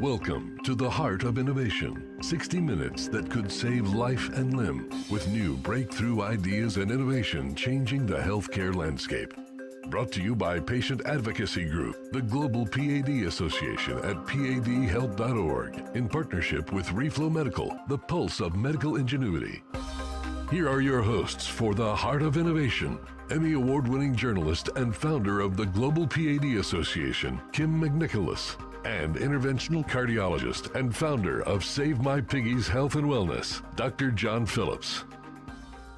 Welcome to the Heart of Innovation, 60 minutes that could save life and limb, with new breakthrough ideas and innovation changing the healthcare landscape. Brought to you by Patient Advocacy Group, the Global PAD Association at padhealth.org, in partnership with Reflow Medical, the pulse of medical ingenuity. Here are your hosts for the Heart of Innovation, Emmy Award-winning journalist and founder of the Global PAD Association, Kim McNicholas, and interventional cardiologist and founder of Save My Piggies Health and Wellness, Dr. John Phillips.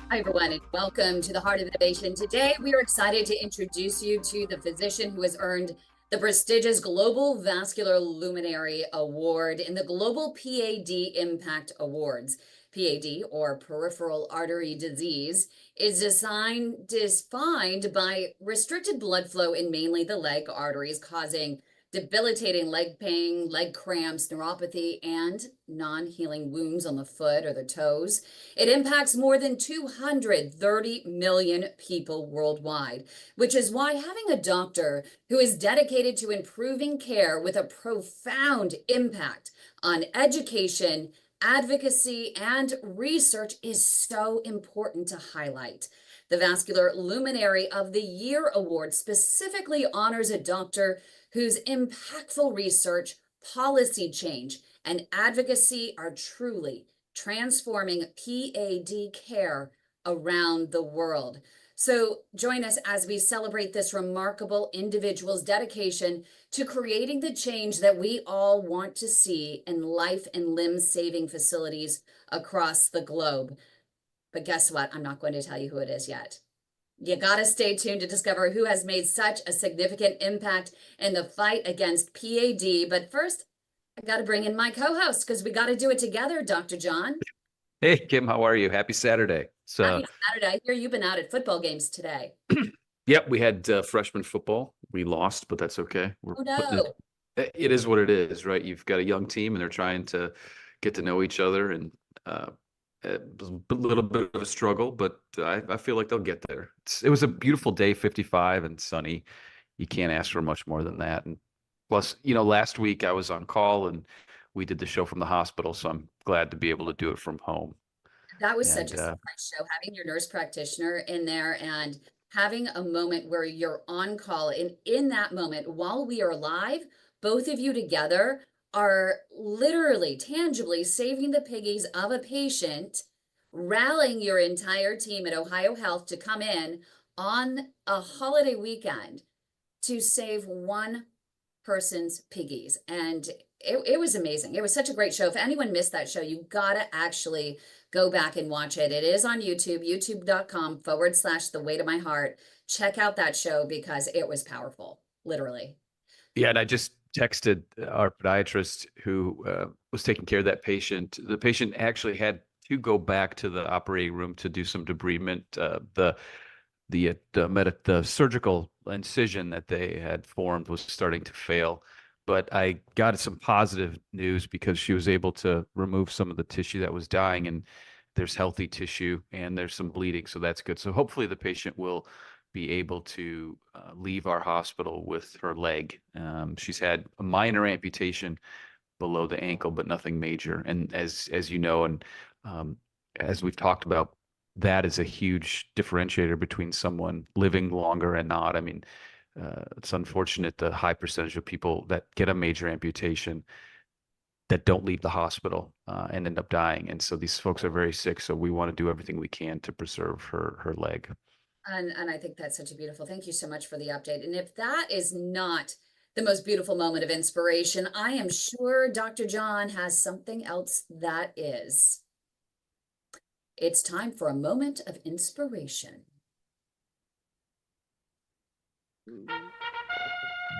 Hi, everyone, and welcome to the Heart of Innovation. Today, we are excited to introduce you to the physician who has earned the prestigious Global Vascular Luminary Award in the Global PAD Impact Awards. PAD, or peripheral artery disease, is defined by restricted blood flow in mainly the leg arteries, causing debilitating leg pain, leg cramps, neuropathy, and non-healing wounds on the foot or the toes. It impacts more than 230 million people worldwide, which is why having a doctor who is dedicated to improving care with a profound impact on education, advocacy, and research is so important to highlight. The Vascular Luminary of the Year Award specifically honors a doctor whose impactful research, policy change, and advocacy are truly transforming PAD care around the world. So join us as we celebrate this remarkable individual's dedication to creating the change that we all want to see in life and limb-saving facilities across the globe. But guess what? I'm not going to tell you who it is yet. You gotta stay tuned to discover who has made such a significant impact in the fight against PAD. But first, I gotta bring in my co-host because we gotta do it together, Dr. John. Hey, Kim, how are you? Happy Saturday. Happy Saturday. I hear you've been out at football games today. Yep, we had freshman football. We lost, but that's okay. Oh, no. It is what it is, right? You've got a young team and they're trying to get to know each other, and it was a little bit of a struggle, but I feel like they'll get there. It was a beautiful day, 55 and sunny. You can't ask for much more than that. And plus, last week I was on call and we did the show from the hospital, so I'm glad to be able to do it from home. That was such a surprise show, having your nurse practitioner in there and having a moment where you're on call. And in that moment, while we are live, both of you together are literally, tangibly saving the piggies of a patient, rallying your entire team at Ohio Health to come in on a holiday weekend to save one person's piggies. And it was amazing. It was such a great show. If anyone missed that show, you gotta actually go back and watch it. It is on YouTube, youtube.com/The Weight of My Heart. Check out that show because it was powerful, literally. Yeah, and I just texted our podiatrist who was taking care of that patient. The patient actually had to go back to the operating room to do some debridement. The surgical incision that they had formed was starting to fail. But I got some positive news because she was able to remove some of the tissue that was dying, and there's healthy tissue and there's some bleeding. So that's good. So hopefully the patient will be able to leave our hospital with her leg. She's had a minor amputation below the ankle, but nothing major. And as you know, and as we've talked about, that is a huge differentiator between someone living longer and not. I mean, it's unfortunate the high percentage of people that get a major amputation that don't leave the hospital and end up dying. And so these folks are very sick. So we want to do everything we can to preserve her leg. And I think that's such a beautiful, thank you so much for the update. And if that is not the most beautiful moment of inspiration, I am sure Dr. John has something else that is. It's time for a moment of inspiration.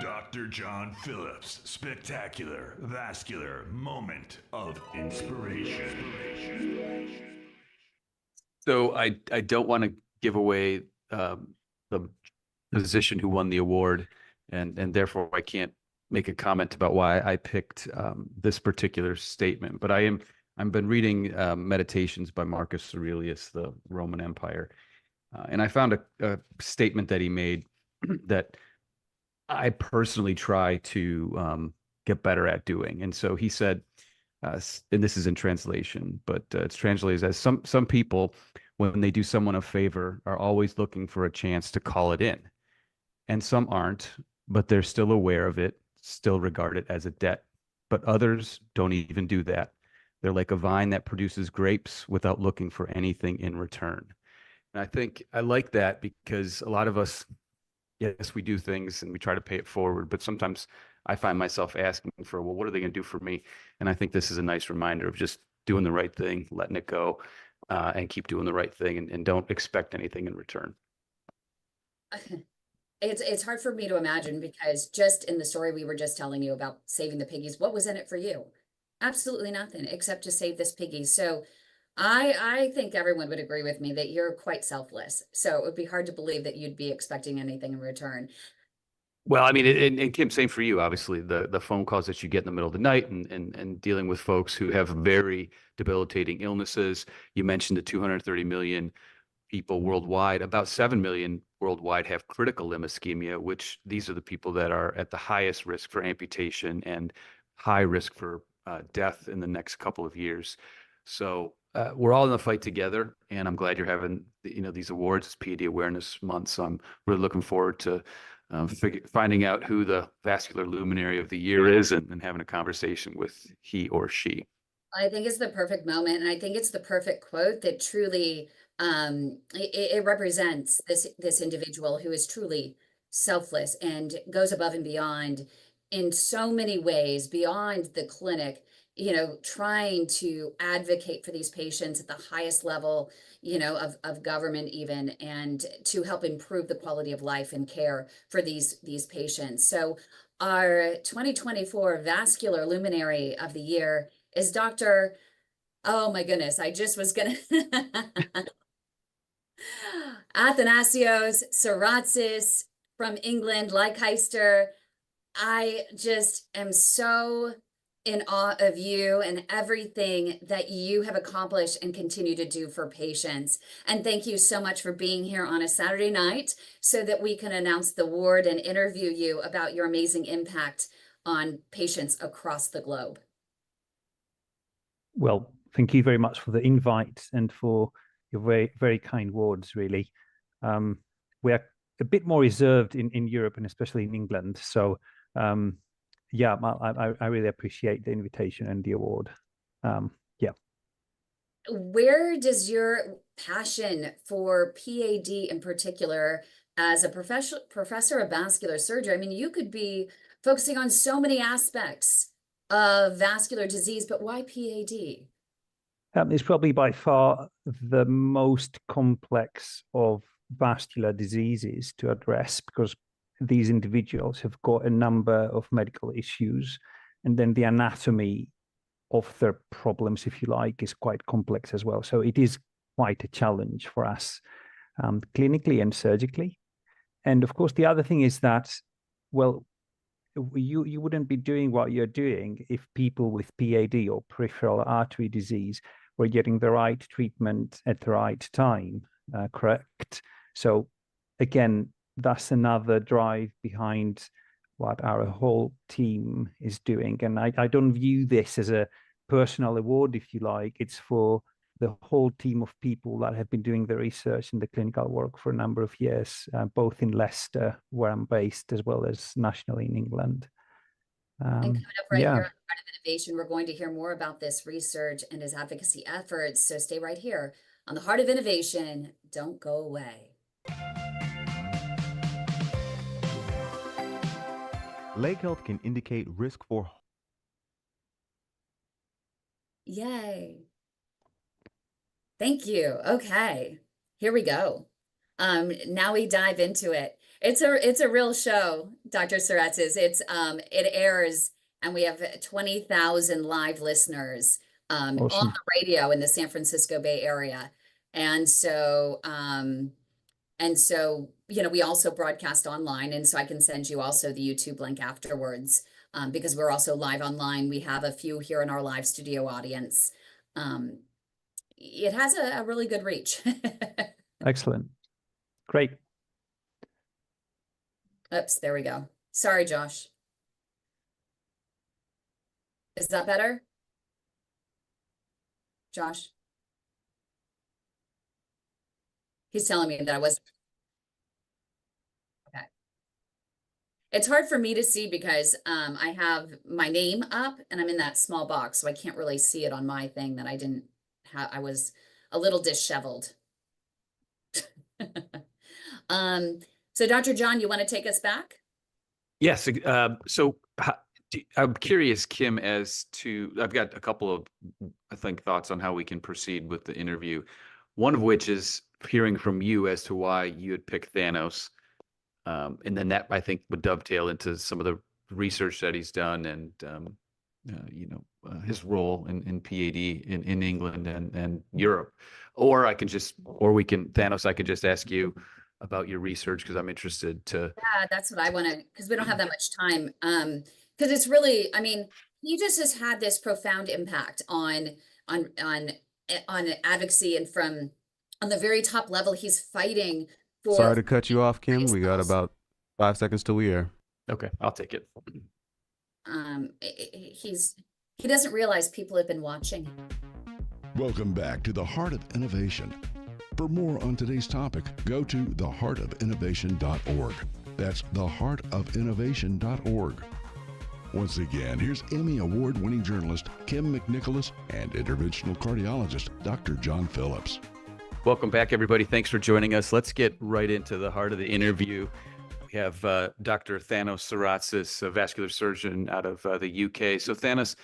Dr. John Phillips' spectacular vascular moment of inspiration. So I don't want to give away the physician who won the award, and therefore I can't make a comment about why I picked this particular statement. But I've been reading Meditations by Marcus Aurelius, the Roman Empire, and I found a statement that he made that I personally try to get better at doing. And so he said, and this is in translation, but it's translated as some people, when they do someone a favor, are always looking for a chance to call it in. And some aren't, but they're still aware of it, still regard it as a debt. But others don't even do that. They're like a vine that produces grapes without looking for anything in return. And I think I like that because a lot of us, yes, we do things and we try to pay it forward, but sometimes I find myself asking for, well, what are they going to do for me? And I think this is a nice reminder of just doing the right thing, letting it go, and keep doing the right thing, and don't expect anything in return. It's hard for me to imagine, because just in the story we were just telling you about saving the piggies, what was in it for you? Absolutely nothing, except to save this piggy. So I think everyone would agree with me that you're quite selfless. So it would be hard to believe that you'd be expecting anything in return. Well, I mean, and Kim, same for you. Obviously, the phone calls that you get in the middle of the night, and dealing with folks who have very debilitating illnesses. You mentioned the 230 million people worldwide. About 7 million worldwide have critical limb ischemia, which these are the people that are at the highest risk for amputation and high risk for death in the next couple of years. So we're all in the fight together, and I'm glad you're having these awards. It's PAD Awareness Month, so I'm really looking forward to finding out who the Vascular Luminary of the Year is, and having a conversation with he or she. I think it's the perfect moment, and I think it's the perfect quote that truly it represents this individual who is truly selfless and goes above and beyond in so many ways beyond the clinic, trying to advocate for these patients at the highest level, of government even, and to help improve the quality of life and care for these patients. So our 2024 Vascular Luminary of the Year is Dr. Oh my goodness, I just was gonna Athanasios Saratzis from England, Leicester. I just am so in awe of you and everything that you have accomplished and continue to do for patients. And thank you so much for being here on a Saturday night so that we can announce the award and interview you about your amazing impact on patients across the globe. Well, thank you very much for the invite and for your very, very kind words, really. We are a bit more reserved in Europe and especially in England. So, yeah, I really appreciate the invitation and the award. Yeah. Where does your passion for PAD in particular, as a professor of vascular surgery, I mean, you could be focusing on so many aspects of vascular disease, but why PAD? It's probably by far the most complex of vascular diseases to address, because these individuals have got a number of medical issues, and then the anatomy of their problems, if you like, is quite complex as well. So it is quite a challenge for us, clinically and surgically. And of course, the other thing is that, well, you wouldn't be doing what you're doing if people with PAD or peripheral artery disease were getting the right treatment at the right time, correct? So again, that's another drive behind what our whole team is doing. And I don't view this as a personal award, if you like. It's for the whole team of people that have been doing the research and the clinical work for a number of years, both in Leicester, where I'm based, as well as nationally in England. And coming up right yeah. here on Heart of Innovation, we're going to hear more about this research and his advocacy efforts. So stay right here on the Heart of Innovation. Don't go away. Leg health can indicate risk for... Yay. Thank you. Okay, here we go. Now we dive into it. It's a real show, Dr. Saratzis. It airs, and we have 20,000 live listeners Awesome. on the radio in the San Francisco Bay Area. And so we also broadcast online, and so I can send you also the YouTube link afterwards, because we're also live online. We have a few here in our live studio audience. It has a really good reach. Excellent. Great. Oops, there we go. Sorry, Josh. Is that better? Josh? He's telling me that I was. Okay. It's hard for me to see because I have my name up and I'm in that small box, so I can't really see it on my thing that I didn't have. I was a little disheveled. So Dr. John, you want to take us back? Yes. I'm curious, Kim, as to, I've got a couple of, I think, thoughts on how we can proceed with the interview. One of which is hearing from you as to why you had picked Thanos. And then that, I think, would dovetail into some of the research that he's done and, his role in PAD in England and Europe. Or Thanos, I could just ask you about your research because I'm interested to. Yeah, that's what I want to, because we don't have that much time. Because it's really, I mean, he just has had this profound impact on advocacy, and from on the very top level, he's fighting for. Sorry to cut you off, Kim. We got about 5 seconds till we air. Okay, I'll take it. He doesn't realize people have been watching. Welcome back to the Heart of Innovation. For more on today's topic, go to theheartofinnovation.org. That's theheartofinnovation.org. Once again, here's Emmy Award-winning journalist Kim McNicholas and interventional cardiologist Dr. John Phillips. Welcome back, everybody. Thanks for joining us. Let's get right into the heart of the interview. We have Dr. Thanos Saratsis, a vascular surgeon out of the UK. So Thanos,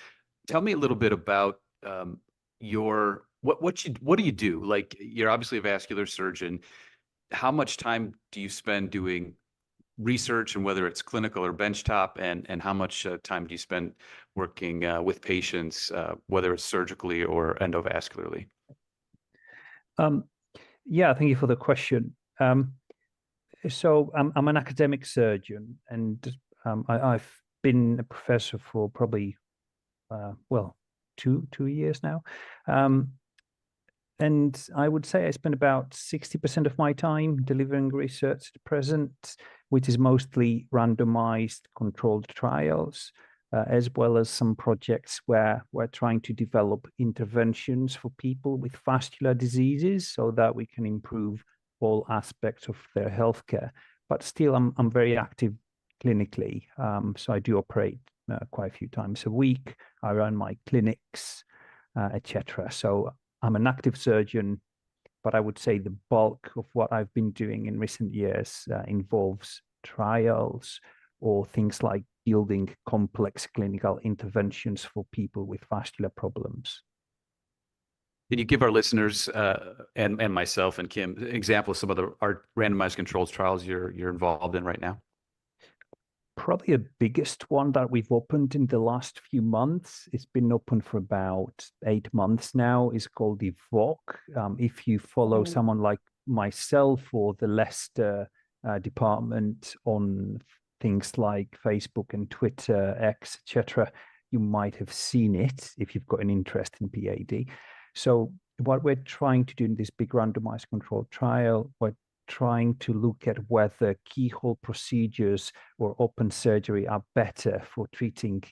tell me a little bit about what do you do? Like, you're obviously a vascular surgeon. How much time do you spend doing research, and whether it's clinical or benchtop, and how much time do you spend working with patients, whether it's surgically or endovascularly? Yeah, thank you for the question. So I'm an academic surgeon, and I've been a professor for probably, 2 years now. And I would say I spend about 60% of my time delivering research at present, which is mostly randomized controlled trials, as well as some projects where we're trying to develop interventions for people with vascular diseases so that we can improve all aspects of their healthcare. But still, I'm very active clinically. So I do operate quite a few times a week. I run my clinics, etc. So I'm an active surgeon, but I would say the bulk of what I've been doing in recent years involves trials or things like building complex clinical interventions for people with vascular problems. Can you give our listeners and myself and Kim examples of some of our randomized controlled trials you're involved in right now? Probably the biggest one that we've opened in the last few months, it's been open for about 8 months now, is called Evoke. If you follow someone like myself or the Leicester department on things like Facebook and Twitter, X, etc., you might have seen it if you've got an interest in PAD. So what we're trying to do in this big randomized controlled trial, we're trying to look at whether keyhole procedures or open surgery are better for treating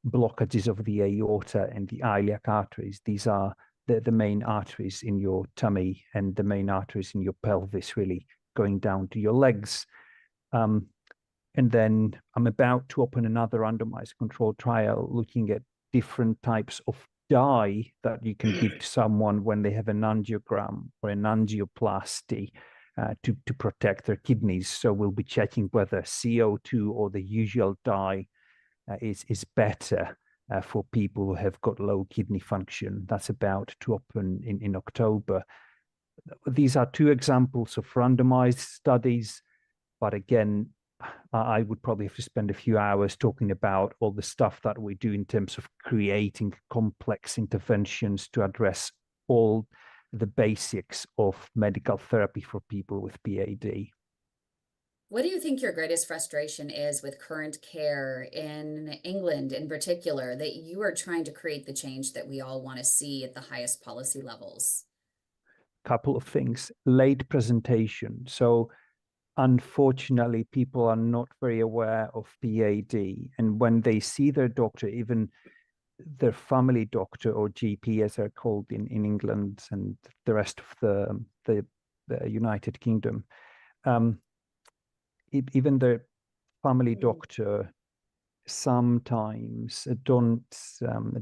blockages of the aorta and the iliac arteries. These are the main arteries in your tummy and the main arteries in your pelvis, really going down to your legs. And then I'm about to open another randomized controlled trial looking at different types of dye that you can give to someone when they have an angiogram or an angioplasty to protect their kidneys. So we'll be checking whether CO2 or the usual dye is better for people who have got low kidney function. That's about to open in October. These are 2 examples of randomized studies, but again, I would probably have to spend a few hours talking about all the stuff that we do in terms of creating complex interventions to address all the basics of medical therapy for people with PAD. What do you think your greatest frustration is with current care in England in particular, that you are trying to create the change that we all want to see at the highest policy levels? Couple of things. Late presentation. So unfortunately, people are not very aware of PAD. And when they see their doctor, even their family doctor, or GP as they're called in England and the rest of the United Kingdom, even the family doctor sometimes don't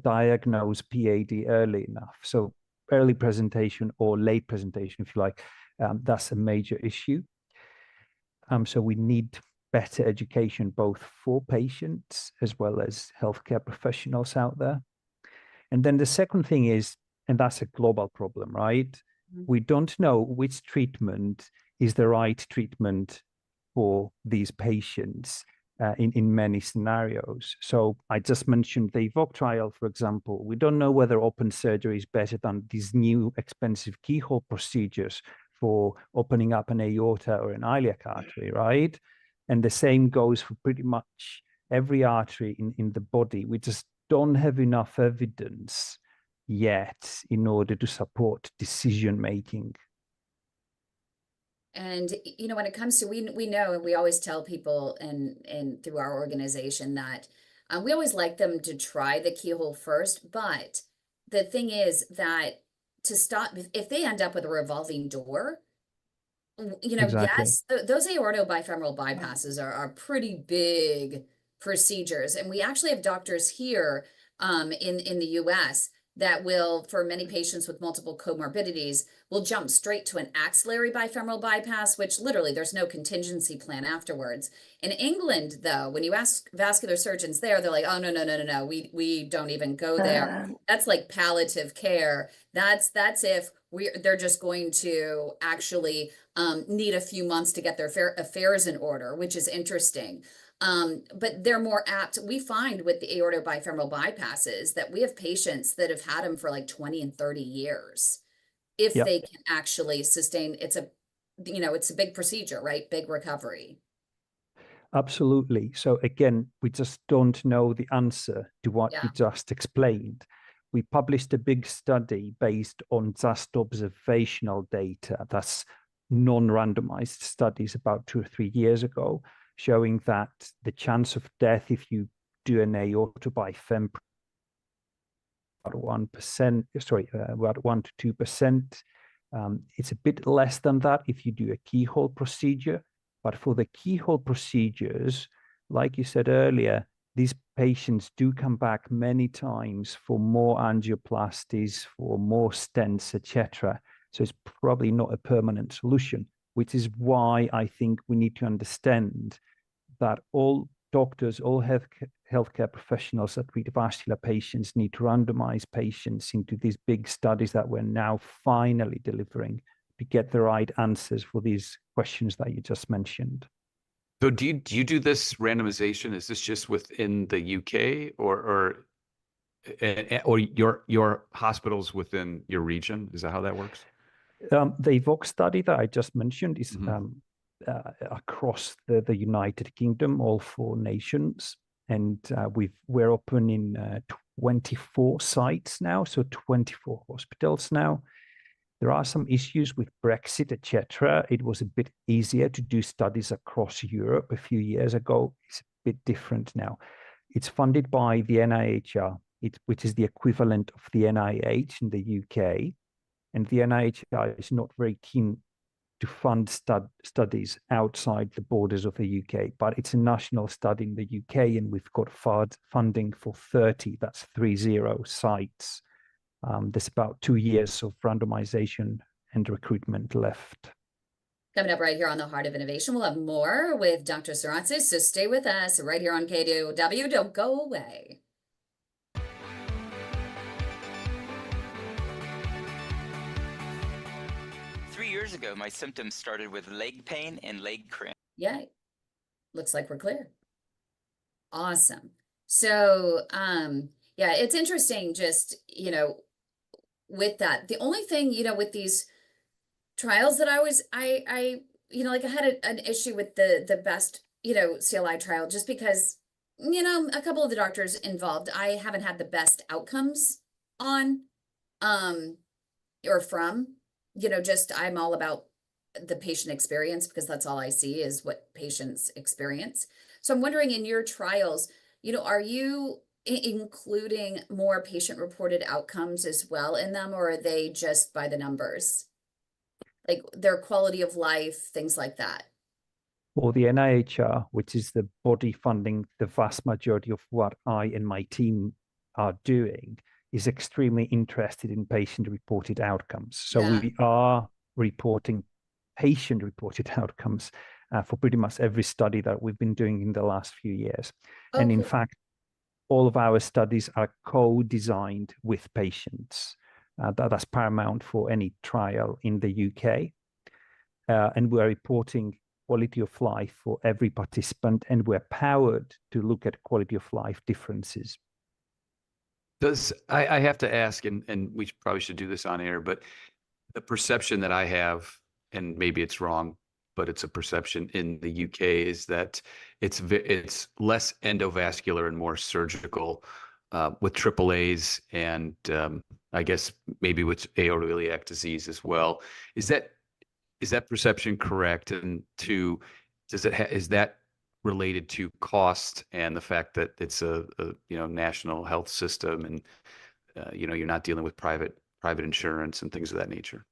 diagnose PAD early enough. So early presentation or late presentation, if you like, that's a major issue. So we need better education both for patients as well as healthcare professionals out there. And then the second thing is, and that's a global problem, right? We don't know which treatment is the right treatment for these patients in many scenarios. So I just mentioned the EVOQUE trial, for example. We don't know whether open surgery is better than these new expensive keyhole procedures for opening up an aorta or an iliac artery, right? And the same goes for pretty much every artery in the body. We just don't have enough evidence yet in order to support decision making. And when it comes to, we know, and we always tell people and through our organization that we always like them to try the keyhole first. But the thing is that to stop, if they end up with a revolving door, Exactly. yes, those aortobifemoral bypasses are pretty big procedures. And we actually have doctors here in the US that will, for many patients with multiple comorbidities, will jump straight to an axillary bifemoral bypass, which literally there's no contingency plan afterwards. In England, though, when you ask vascular surgeons there, they're like, oh, no, we don't even go there. That's like palliative care. That's if they're just going to actually need a few months to get their affairs in order, which is interesting. But they're more apt. We find with the aortobifemoral bypasses that we have patients that have had them for like 20 and 30 years. If they can actually sustain, it's a big procedure, right? Big recovery. Absolutely. So again, we just don't know the answer to what you just explained. We published a big study based on just observational data. That's non-randomized studies about 2 or 3 years ago, showing that the chance of death if you do an aortobifem about 1%, about 1 to 2%. It's a bit less than that if you do a keyhole procedure. But for the keyhole procedures, like you said earlier, these patients do come back many times for more angioplasties, for more stents, etc. So it's probably not a permanent solution, which is why I think we need to understand that all doctors, all healthcare professionals that treat vascular patients need to randomize patients into these big studies that we're now finally delivering to get the right answers for these questions that you just mentioned. So do you do this randomization? Is this just within the UK or your hospitals within your region? Is that how that works? The EVOQUE study that I just mentioned is across the United Kingdom, all 4 nations, and we're open in 24 sites now, so 24 hospitals now. There are some issues with Brexit, etc. It was a bit easier to do studies across Europe a few years ago. It's a bit different now. It's funded by the NIHR, which is the equivalent of the NIH in the UK. And the NIHR is not very keen to fund studies outside the borders of the UK, but it's a national study in the UK, and we've got funding for 30, that's 30 sites. There's about 2 years of randomization and recruitment left. Coming up right here on the Heart of Innovation, we'll have more with Dr. Psaratsis, so stay with us right here on KDOW. Don't go away. Years ago, my symptoms started with leg pain and leg cramp. Yay. Looks like we're clear. Awesome. So, yeah, it's interesting just, with that. The only thing, with these trials that I had an issue with the best, CLI trial, just because, a couple of the doctors involved, I haven't had the best outcomes on, or from. Just I'm all about the patient experience because that's all I see is what patients experience. So I'm wondering in your trials, are you including more patient-reported outcomes as well in them, or are they just by the numbers? Like their quality of life, things like that. Well, the NIHR, which is the body funding the vast majority of what I and my team are doing, is extremely interested in patient-reported outcomes. So we are reporting patient-reported outcomes for pretty much every study that we've been doing in the last few years. Oh, and in cool. fact, all of our studies are co-designed with patients. That's paramount for any trial in the UK. And we're reporting quality of life for every participant, and we're powered to look at quality of life differences. I have to ask, and we probably should do this on air, but the perception that I have, and maybe it's wrong, but it's a perception in the UK, is that it's less endovascular and more surgical, with AAAs and I guess maybe with aortoiliac disease as well. Is that perception correct? And is that related to cost and the fact that it's a national health system, and you're not dealing with private insurance and things of that nature?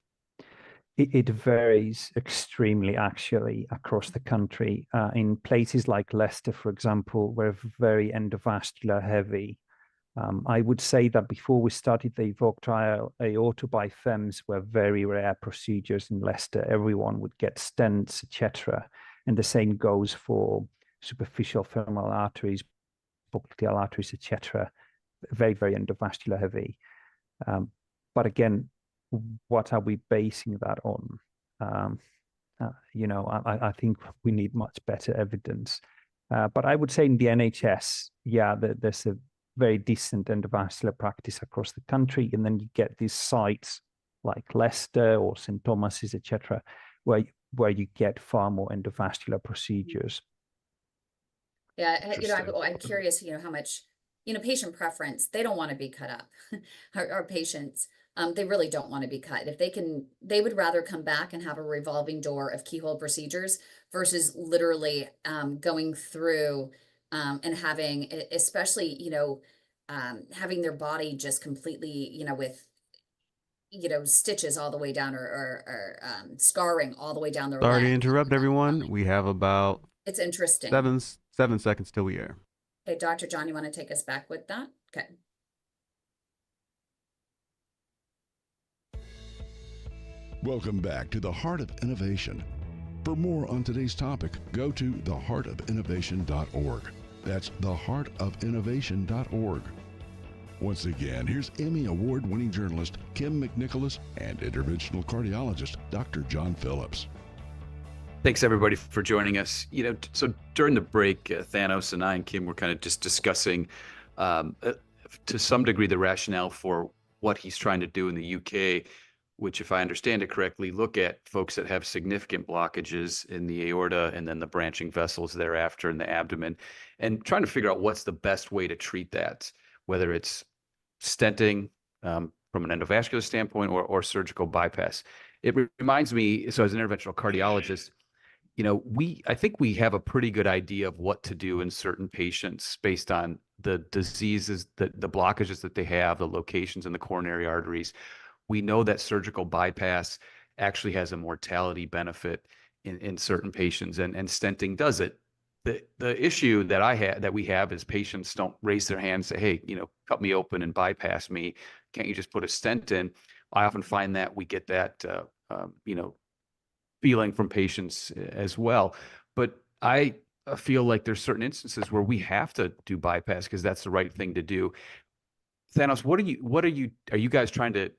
It varies extremely, actually, across the country. In places like Leicester, for example, we're very endovascular heavy. I would say that before we started the EVOQUE trial, aorta by FEMS were very rare procedures in Leicester. Everyone would get stents, etc. And the same goes for superficial femoral arteries, popliteal arteries, etc. Very, very endovascular heavy. But again, what are we basing that on? I think we need much better evidence. But I would say in the NHS, there's a very decent endovascular practice across the country, and then you get these sites like Leicester or St. Thomas's, etc., where you get far more endovascular procedures. Yeah, I'm curious, how much, patient preference, they don't want to be cut up. Our patients, they really don't want to be cut. If they would rather come back and have a revolving door of keyhole procedures versus literally going through and having, especially, having their body just completely, with, stitches all the way down or scarring all the way down their Sorry leg. to interrupt, everyone. We have about It's interesting. 7 seconds till we air. Okay, Dr. John, you want to take us back with that? Okay. Welcome back to the Heart of Innovation. For more on today's topic, go to theheartofinnovation.org. That's theheartofinnovation.org. Once again, here's Emmy Award-winning journalist Kim McNicholas and interventional cardiologist Dr. John Phillips. Thanks, everybody, for joining us. So during the break, Thanos and I and Kim were kind of just discussing, to some degree, the rationale for what he's trying to do in the UK, which, if I understand it correctly, look at folks that have significant blockages in the aorta and then the branching vessels thereafter in the abdomen, and trying to figure out what's the best way to treat that, whether it's stenting from an endovascular standpoint or surgical bypass. It reminds me, so as an interventional cardiologist, I think we have a pretty good idea of what to do in certain patients based on the diseases, the blockages that they have, the locations in the coronary arteries. We know that surgical bypass actually has a mortality benefit in certain patients, and stenting does it. The issue that we have is patients don't raise their hand and say, hey, cut me open and bypass me. Can't you just put a stent in? I often find that we get that, feeling from patients as well. But I feel like there's certain instances where we have to do bypass because that's the right thing to do. Thanos, are you guys trying to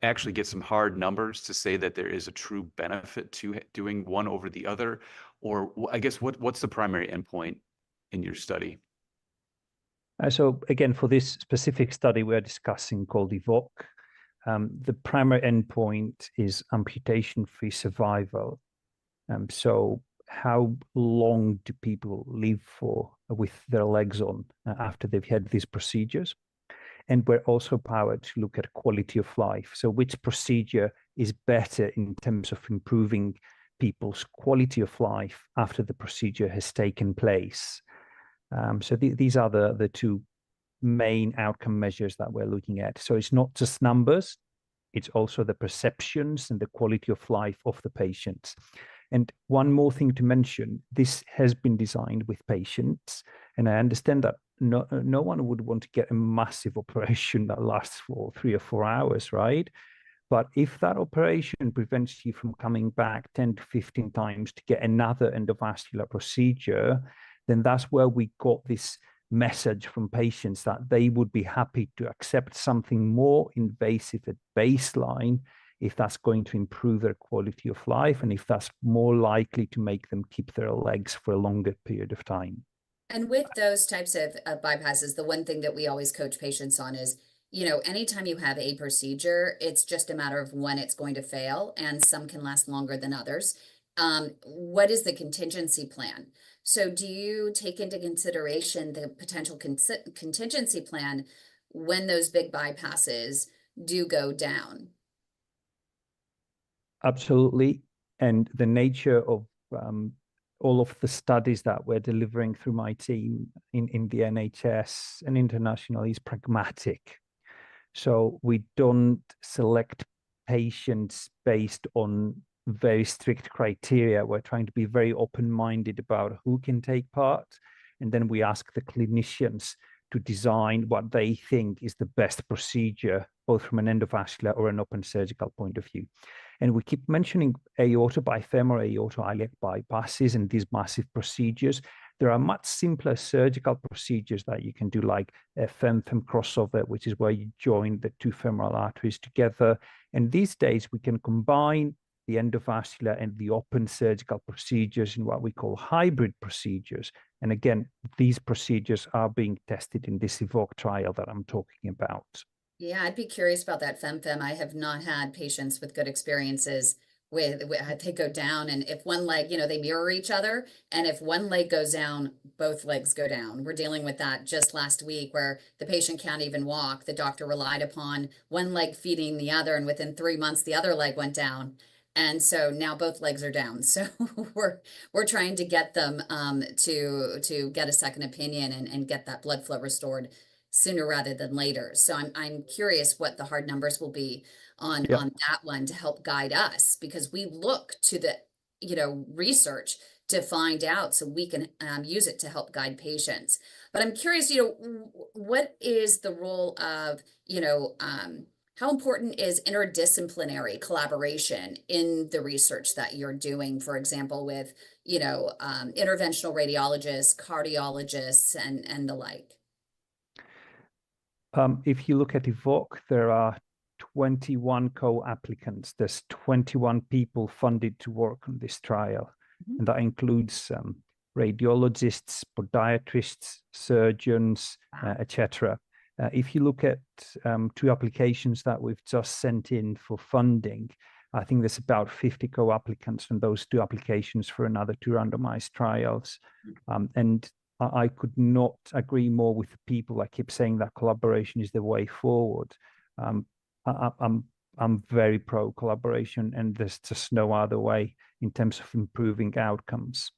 actually get some hard numbers to say that there is a true benefit to doing one over the other? Or I guess what's the primary endpoint in your study? So again, for this specific study we're discussing called EVOQUE, the primary endpoint is amputation-free survival. So how long do people live for with their legs on after they've had these procedures? And we're also powered to look at quality of life. So which procedure is better in terms of improving people's quality of life after the procedure has taken place? So these are the two main outcome measures that we're looking at. So it's not just numbers, it's also the perceptions and the quality of life of the patients. And one more thing to mention, this has been designed with patients, and I understand that no one would want to get a massive operation that lasts for 3 or 4 hours, right? But if that operation prevents you from coming back 10 to 15 times to get another endovascular procedure, then that's where we got this message from patients that they would be happy to accept something more invasive at baseline if that's going to improve their quality of life and if that's more likely to make them keep their legs for a longer period of time. And with those types of bypasses, the one thing that we always coach patients on is, anytime you have a procedure, it's just a matter of when it's going to fail, and some can last longer than others. What is the contingency plan? So do you take into consideration the potential contingency plan when those big bypasses do go down? Absolutely. And the nature of all of the studies that we're delivering through my team in the NHS and internationally is pragmatic. So we don't select patients based on very strict criteria. We're trying to be very open-minded about who can take part. And then we ask the clinicians to design what they think is the best procedure, both from an endovascular or an open surgical point of view. And we keep mentioning aorta bifemoral, aorta iliac bypasses and these massive procedures. There are much simpler surgical procedures that you can do, like a fem-fem crossover, which is where you join the two femoral arteries together. And these days we can combine the endovascular and the open surgical procedures in what we call hybrid procedures. And again, these procedures are being tested in this EVOQUE trial that I'm talking about. Yeah, I'd be curious about that fem-fem. I have not had patients with good experiences with they go down, and if one leg, they mirror each other, and if one leg goes down, both legs go down. We're dealing with that just last week where the patient can't even walk. The doctor relied upon one leg feeding the other, and within 3 months, the other leg went down. And so now both legs are down. So we're trying to get them to get a second opinion and get that blood flow restored sooner rather than later. So I'm curious what the hard numbers will be on that one to help guide us, because we look to the research to find out so we can use it to help guide patients. But I'm curious, what is the role of how important is interdisciplinary collaboration in the research that you're doing, for example, with interventional radiologists, cardiologists, and the like? If you look at EVOQUE, there are 21 co-applicants. There's 21 people funded to work on this trial. Mm-hmm. And that includes radiologists, podiatrists, surgeons, etc. If you look at 2 applications that we've just sent in for funding, I think there's about 50 co-applicants from those 2 applications for another 2 randomized trials. And I could not agree more with the people that keep saying that collaboration is the way forward. I'm very pro collaboration, and there's just no other way in terms of improving outcomes.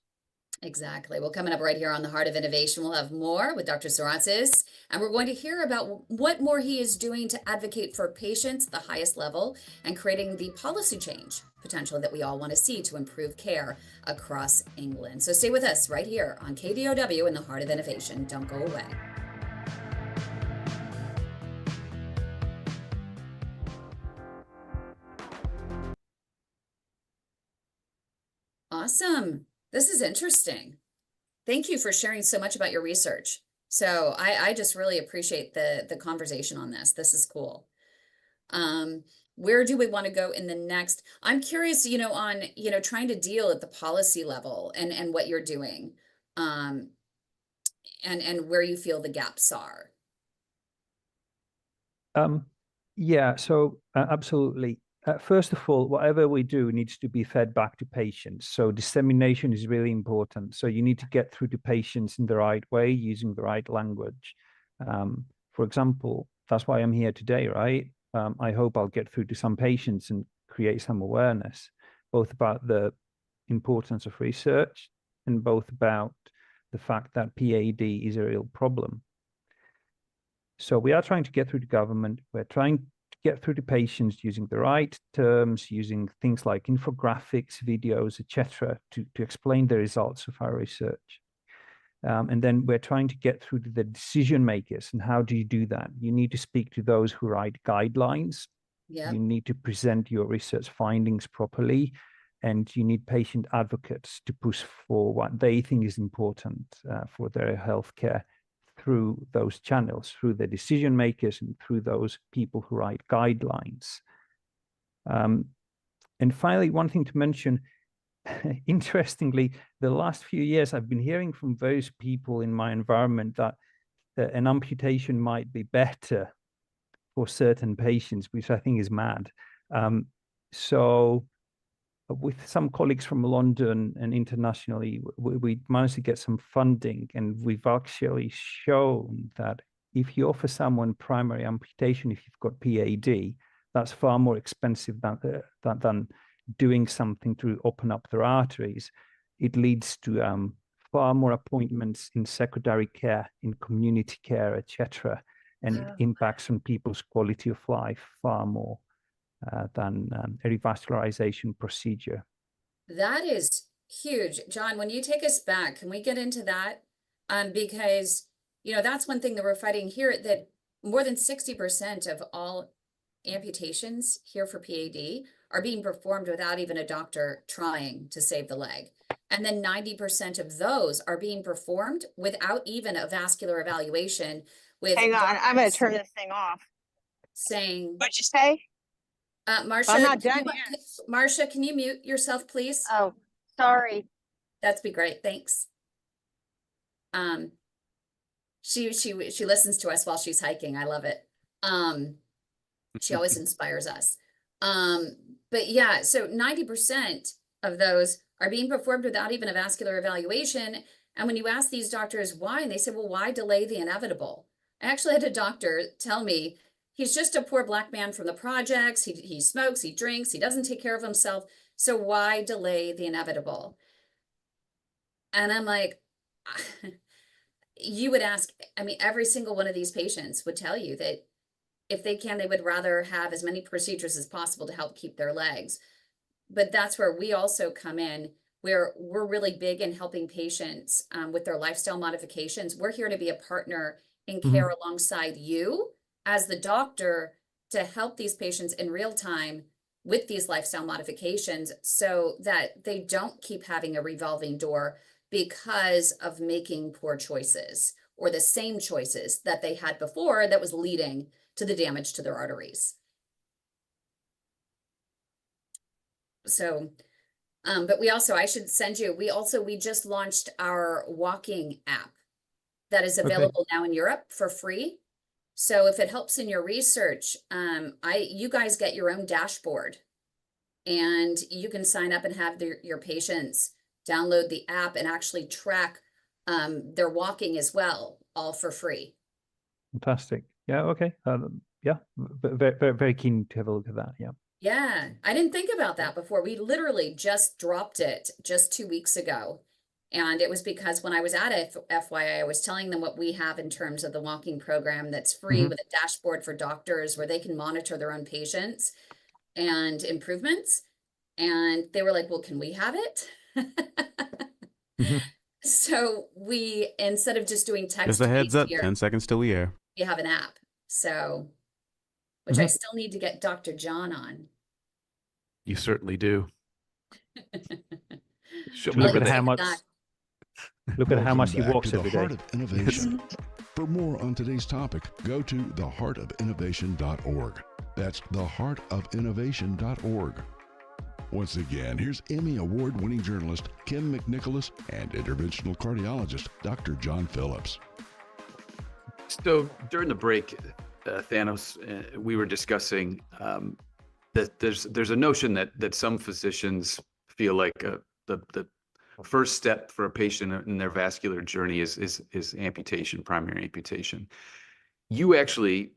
Exactly. Well, coming up right here on the Heart of Innovation, we'll have more with Dr. Psoriasis, and we're going to hear about what more he is doing to advocate for patients at the highest level and creating the policy change potential that we all want to see to improve care across England. So stay with us right here on KDOW in the Heart of Innovation. Don't go away. Awesome. This is interesting. Thank you for sharing so much about your research. So I just really appreciate the conversation on this. This is cool. Where do we want to go in the next? I'm curious, on, trying to deal at the policy level and what you're doing, and where you feel the gaps are. Yeah, so absolutely. First of all, whatever we do needs to be fed back to patients. So dissemination is really important. So you need to get through to patients in the right way, using the right language. For example, that's why I'm here today, right? I hope I'll get through to some patients and create some awareness, both about the importance of research and both about the fact that PAD is a real problem. So we are trying to get through the government. We're trying to get through the patients using the right terms, using things like infographics, videos, etc., to explain the results of our research. And then we're trying to get through to the decision makers. And how do you do that? You need to speak to those who write guidelines. Yeah. You need to present your research findings properly, and you need patient advocates to push for what they think is important for their healthcare through those channels, through the decision makers and through those people who write guidelines. And finally, one thing to mention, interestingly, the last few years, I've been hearing from various people in my environment that an amputation might be better for certain patients, which I think is mad. So with some colleagues from London and internationally, we managed to get some funding, and we've actually shown that if you offer someone primary amputation, if you've got PAD, that's far more expensive than doing something to open up their arteries. It leads to far more appointments in secondary care, in community care, etc., and it impacts on people's quality of life far more than a revascularization procedure. That is huge. John, when you take us back, can we get into that? Because, you know, that's one thing that we're fighting here, that more than 60% of all amputations here for PAD are being performed without even a doctor trying to save the leg. And then 90% of those are being performed without even a vascular evaluation. With hang on, I'm going to turn this thing off. Saying, What'd you say? Marcia, I'm not done yet. Marcia, can you mute yourself, please? Oh, sorry. That'd be great. Thanks. She listens to us while she's hiking. I love it. She always inspires us. But yeah, so 90% of those are being performed without even a vascular evaluation. And when you ask these doctors why, and they say, well, why delay the inevitable? I actually had a doctor tell me, he's just a poor Black man from the projects. He smokes, he drinks, he doesn't take care of himself. So why delay the inevitable? And I'm like, you would ask, I mean, every single one of these patients would tell you that if they can, they would rather have as many procedures as possible to help keep their legs. But that's where we also come in, where we're really big in helping patients with their lifestyle modifications. We're here to be a partner in care alongside you as the doctor to help these patients in real time with these lifestyle modifications so that they don't keep having a revolving door because of making poor choices or the same choices that they had before that was leading to the damage to their arteries. So, but we also, I should send you, we just launched our walking app that is available now in Europe for free. So if it helps in your research, you guys get your own dashboard, and you can sign up and have your patients download the app and actually track their walking as well, all for free. Fantastic. Yeah. Okay. Yeah. Very, very, very keen to have a look at that. Yeah. Yeah. I didn't think about that before. We literally just dropped it just 2 weeks ago. And it was because when I was at FYI, I was telling them what we have in terms of the walking program that's free with a dashboard for doctors where they can monitor their own patients and improvements. And they were like, well, can we have it? So we, instead of just doing text, Just a heads up, here, 10 seconds till we air. we have an app. So, which I still need to get Dr. John on. You certainly do. Look at how much. Look at how much he Welcome back walks to every the day. Heart of Innovation. For more on today's topic, go to theheartofinnovation.org. That's theheartofinnovation.org. Once again, here's Emmy Award-winning journalist Kim McNicholas and interventional cardiologist Dr. John Phillips. So during the break, Thanos, we were discussing that there's a notion that some physicians feel like the first step for a patient in their vascular journey is amputation, primary amputation. You actually,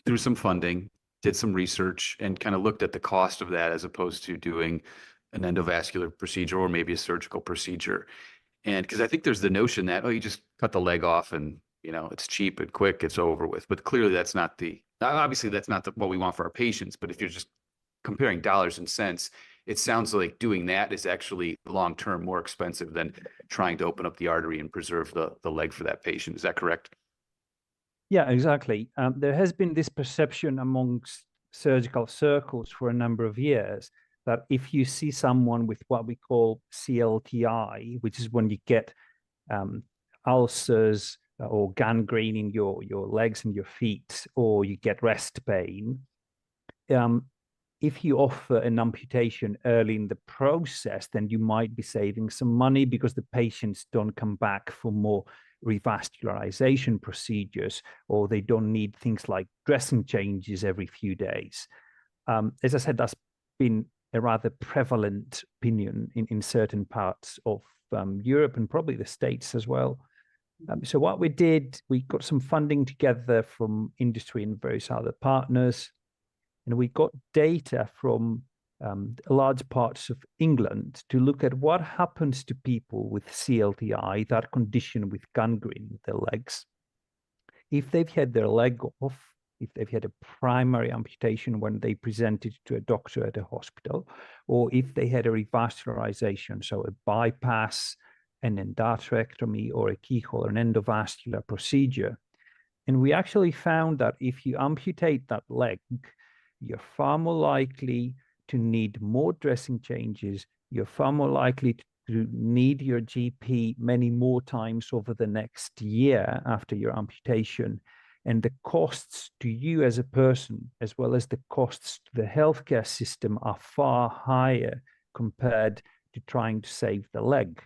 through some funding, did some research and kind of looked at the cost of that as opposed to doing an endovascular procedure or maybe a surgical procedure. And because I think there's the notion that, oh, you just cut the leg off and you know, it's cheap and quick, it's over with. But clearly that's not obviously that's not what we want for our patients. But if you're just comparing dollars and cents, it sounds like doing that is actually long-term more expensive than trying to open up the artery and preserve the leg for that patient. Is that correct? Yeah, exactly. There has been this perception amongst surgical circles for a number of years that if you see someone with what we call CLTI, which is when you get ulcers or gangrene in your legs and your feet, or you get rest pain, if you offer an amputation early in the process, then you might be saving some money because the patients don't come back for more revascularization procedures, or they don't need things like dressing changes every few days. As I said, that's been a rather prevalent opinion in certain parts of Europe and probably the States as well. So what we did, we got some funding together from industry and various other partners, and we got data from large parts of England to look at what happens to people with CLTI, that condition with gangrene in their legs. If they've had their leg off, if they've had a primary amputation when they presented to a doctor at a hospital, or if they had a revascularization, so a bypass, an endarterectomy, or a keyhole, an endovascular procedure. And we actually found that if you amputate that leg, you're far more likely to need more dressing changes. You're far more likely to need your GP many more times over the next year after your amputation. And the costs to you as a person, as well as the costs to the healthcare system, are far higher compared to trying to save the leg.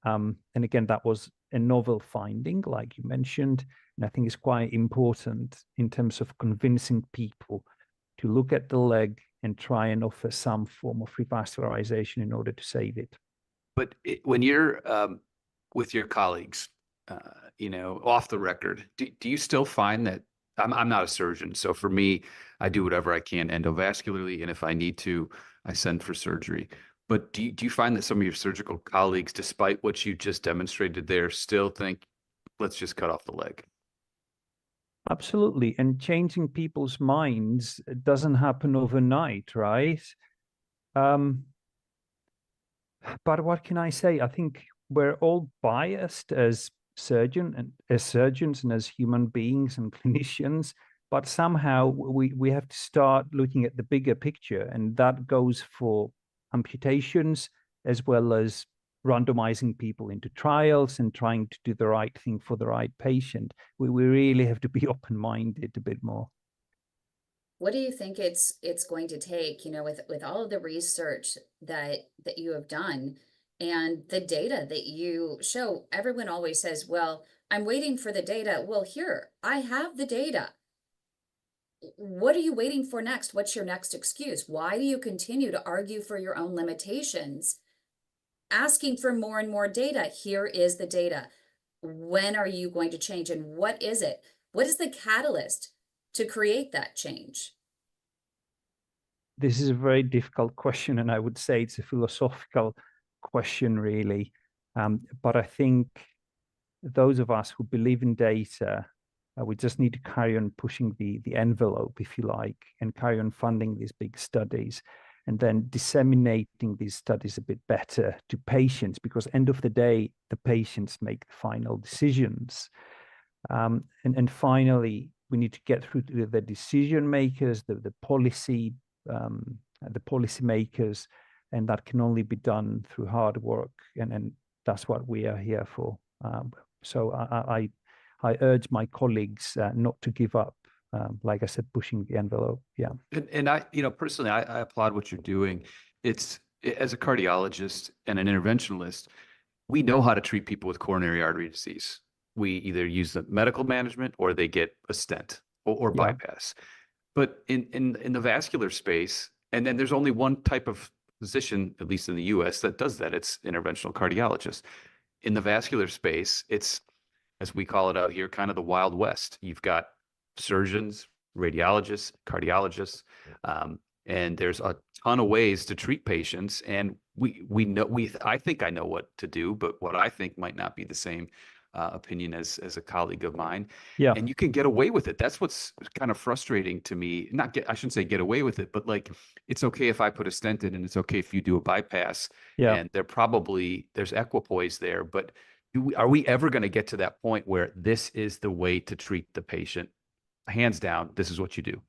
And again, that was a novel finding, like you mentioned, and I think it's quite important in terms of convincing people to look at the leg and try and offer some form of revascularization in order to save it. But when you're with your colleagues, you know, off the record, do you still find that I'm not a surgeon, so for me, I do whatever I can endovascularly, and if I need to, I send for surgery. But do you find that some of your surgical colleagues, despite what you just demonstrated there, still think, let's just cut off the leg? Absolutely. And changing people's minds doesn't happen overnight, right? But what can I say? I think we're all biased as surgeons and as human beings and clinicians, but somehow we have to start looking at the bigger picture, and that goes for amputations as well as randomizing people into trials and trying to do the right thing for the right patient. We really have to be open-minded a bit more. What do you think it's going to take, you know, with all of the research that you have done and the data that you show? Everyone always says, well, I'm waiting for the data. Well, here, I have the data. What are you waiting for next? What's your next excuse? Why do you continue to argue for your own limitations, asking for more and more data? Here is the data. When are you going to change, and what is it? What is the catalyst to create that change? This is a very difficult question, and I would say it's a philosophical question, really. But I think those of us who believe in data, we just need to carry on pushing the envelope, if you like, and carry on funding these big studies, and then disseminating these studies a bit better to patients, because end of the day, the patients make the final decisions. And finally, we need to get through to the decision makers, the policy makers, and that can only be done through hard work, and that's what we are here for. So I urge my colleagues not to give up. Like I said, pushing the envelope. Yeah. And I, you know, personally, I applaud what you're doing. It's, as a cardiologist and an interventionalist, we know how to treat people with coronary artery disease. We either use the medical management or they get a stent or bypass. But in the vascular space, and then there's only one type of physician, at least in the US, that does that. It's interventional cardiologist. In the vascular space, it's, as we call it out here, kind of the Wild West. You've got surgeons, radiologists, cardiologists, and there's a ton of ways to treat patients. And I think I know what to do, but what I think might not be the same opinion as a colleague of mine. Yeah. And you can get away with it. That's what's kind of frustrating to me. I shouldn't say get away with it, but like, it's okay if I put a stent in and it's okay if you do a bypass. Yeah. And there's equipoise there, but are we ever going to get to that point where this is the way to treat the patient? Hands down, this is what you do.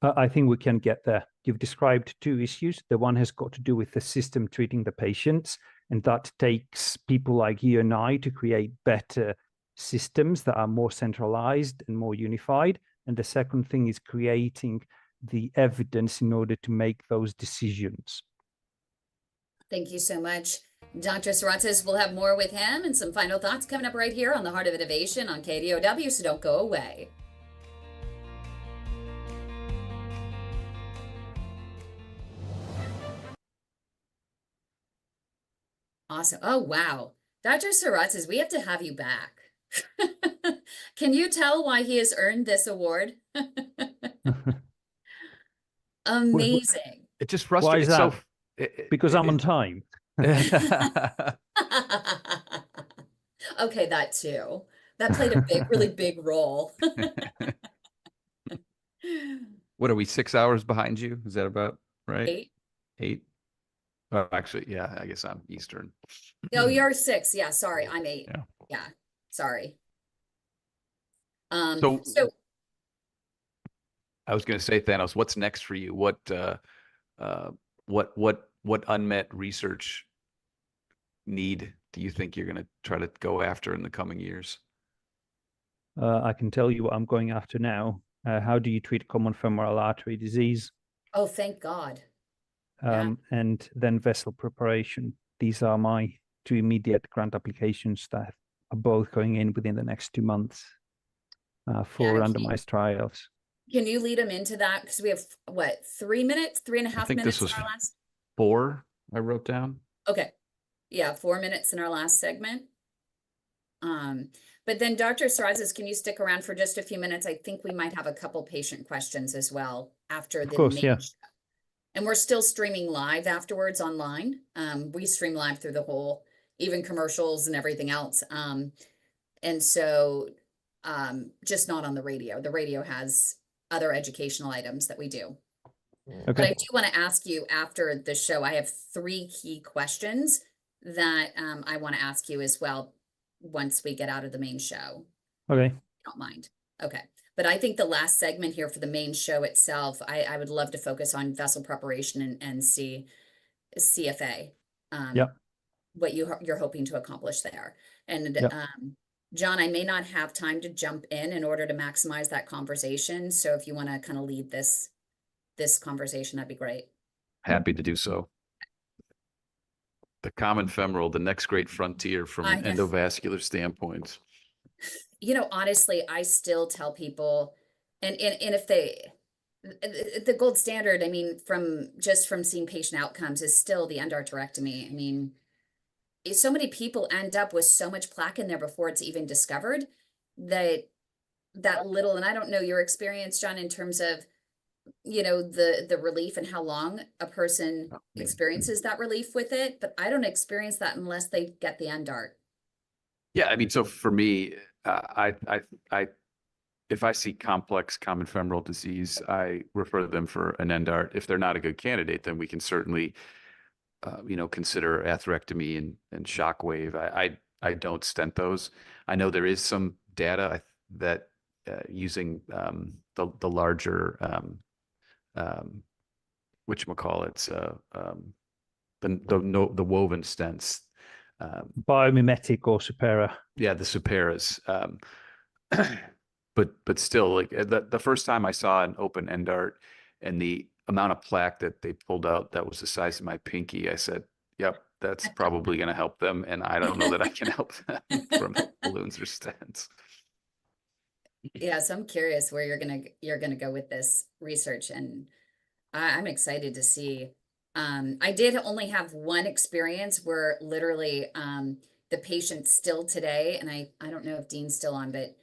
I think we can get there. You've described two issues. The one has got to do with the system treating the patients, and that takes people like you and I to create better systems that are more centralized and more unified. And the second thing is creating the evidence in order to make those decisions. Thank you so much, Dr. Saratzis. We'll have more with him and some final thoughts coming up right here on the Heart of Innovation on KDOW, so don't go away. Awesome. Oh, wow. Dr. Saratzis, we have to have you back. Can you tell why he has earned this award? Amazing. It just frustrates. Why is that? Because I'm on time. Okay, that too. That played a really big role. What are we, 6 hours behind you? Is that about right? 8. Oh, actually, yeah, I guess I'm Eastern. Oh, you're 6. Yeah, sorry, I'm 8. Yeah. Yeah, sorry. So I was going to say, Thanos, what's next for you? What unmet research need do you think you're going to try to go after in the coming years? I can tell you what I'm going after now. How do you treat common femoral artery disease? Oh, thank God. And then vessel preparation. These are my 2 immediate grant applications that are both going in within the next 2 months for randomized trials. Can you lead them into that? Because we have, what, 3 minutes, 3.5 minutes? I think this was in our last... 4 I wrote down. Okay. Yeah, 4 minutes in our last segment. But then Dr. Saratzis, can you stick around for just a few minutes? I think we might have a couple patient questions as well after the main show. And we're still streaming live afterwards online. We stream live through the whole, even commercials and everything else. And so just not on the radio. The radio has other educational items that we do. Okay. But I do want to ask you after the show, I have 3 key questions that I want to ask you as well once we get out of the main show. Okay. If you don't mind. Okay. But I think the last segment here for the main show itself, I would love to focus on vessel preparation and CFA. What you're hoping to accomplish there. And John, I may not have time to jump in order to maximize that conversation. So if you want to kind of lead this conversation, that'd be great. Happy to do so. The common femoral, the next great frontier from an endovascular standpoint. You know, honestly, I still tell people, and if the gold standard, I mean, from seeing patient outcomes is still the endarterectomy. I mean, so many people end up with so much plaque in there before it's even discovered that little, and I don't know your experience, John, in terms of, you know, the relief and how long a person experiences that relief with it, but I don't experience that unless they get the endart. Yeah, I mean, so for me, if I see complex common femoral disease, I refer them for an endart. If they're not a good candidate, then we can certainly, consider atherectomy and shockwave. I don't stent those. I know there is some data that using the larger whatchamacallits, the woven stents. Biomimetic or Supera. Yeah, the Superas. But still, like the first time I saw an open endart and the amount of plaque that they pulled out that was the size of my pinky, I said, yep, that's probably going to help them. And I don't know that I can help them from balloons or stents. Yeah, so I'm curious where you're gonna go with this research, and I'm excited to see. I did only have one experience where literally the patient still today, and I don't know if Dean's still on, but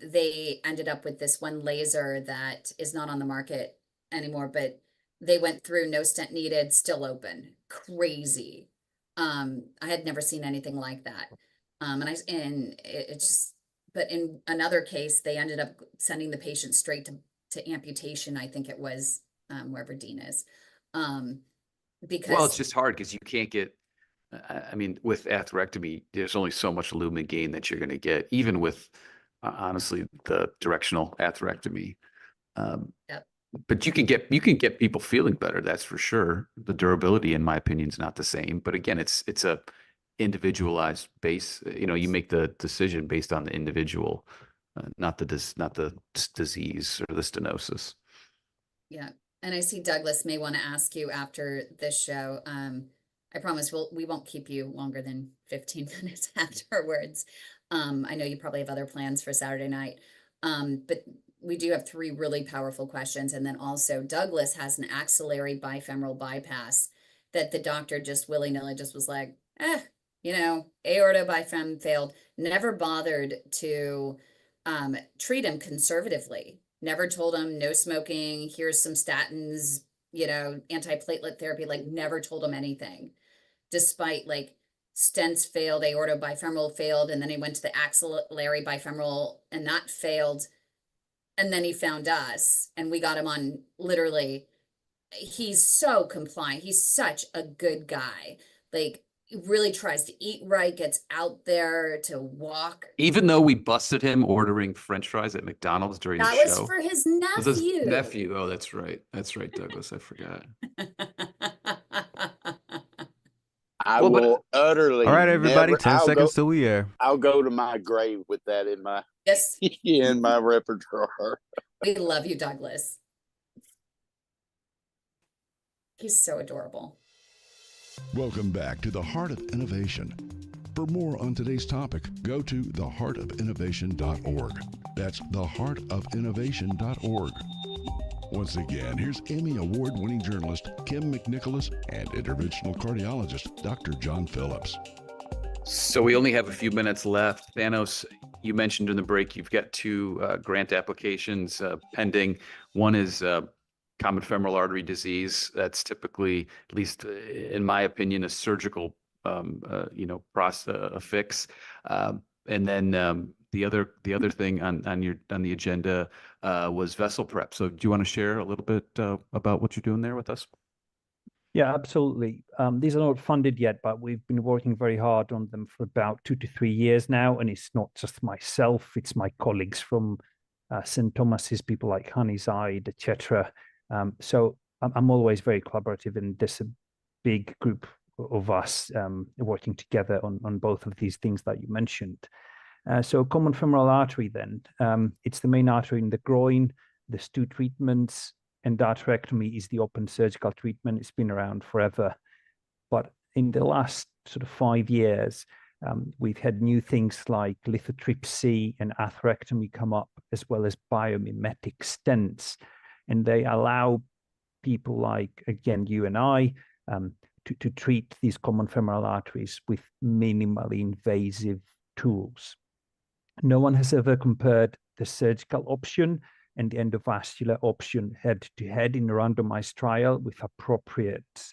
they ended up with this one laser that is not on the market anymore, but they went through, no stent needed, still open. Crazy. I had never seen anything like that. It's just, but in another case, they ended up sending the patient straight to amputation. I think it was, wherever Dean is. Well, it's Because just hard because you can't get, I mean, with atherectomy, there's only so much lumen gain that you're going to get, even with, honestly, the directional atherectomy. Yep. But you can get people feeling better. That's for sure. The durability, in my opinion, is not the same. But again, it's a individualized base. You know, you make the decision based on the individual, not the disease or the stenosis. Yeah. And I see Douglas may want to ask you after this show. I promise we won't keep you longer than 15 minutes afterwards. I know you probably have other plans for Saturday night. But we do have 3 really powerful questions. And then also Douglas has an axillary bifemoral bypass that the doctor just willy-nilly just was like, aorta bifem failed, never bothered to treat him conservatively. Never told him no smoking, here's some statins, antiplatelet therapy, like never told him anything. Despite like stents failed, aorta bifemoral failed, and then he went to the axillary bifemoral and that failed. And then he found us and we got him on literally, he's so compliant. He's such a good guy. Like he really tries to eat right, gets out there to walk. Even though we busted him ordering French fries at McDonald's during the show. That was for his Was his nephew. nephew. Oh, that's right. That's right, Douglas. I forgot. I will utterly. All right, everybody. Never, 10 seconds till we air. I'll go to my grave with that in my Yes. in my repertoire. We love you, Douglas. He's so adorable. Welcome back to the Heart of Innovation. For more on today's topic, go to theheartofinnovation.org. That's theheartofinnovation.org. Once again, here's Emmy Award-winning journalist Kim McNicholas and interventional cardiologist Dr. John Phillips. So we only have a few minutes left. Thanos, you mentioned in the break, you've got 2 grant applications pending. One is common femoral artery disease. That's typically, at least in my opinion, a surgical, fix. And then the other thing on the agenda was vessel prep. So do you want to share a little bit about what you're doing there with us? Yeah, absolutely. These are not funded yet, but we've been working very hard on them for about 2 to 3 years now. And it's not just myself, it's my colleagues from St. Thomas's, people like Honeyside, etc. So I'm always very collaborative, and there's a big group of us working together on both of these things that you mentioned. So common femoral artery then, it's the main artery in the groin. There's 2 treatments. Endarterectomy is the open surgical treatment. It's been around forever. But in the last sort of 5 years, we've had new things like lithotripsy and atherectomy come up, as well as biomimetic stents. And they allow people like, again, you and I, to treat these common femoral arteries with minimally invasive tools. No one has ever compared the surgical option and the endovascular option head-to-head in a randomized trial with appropriate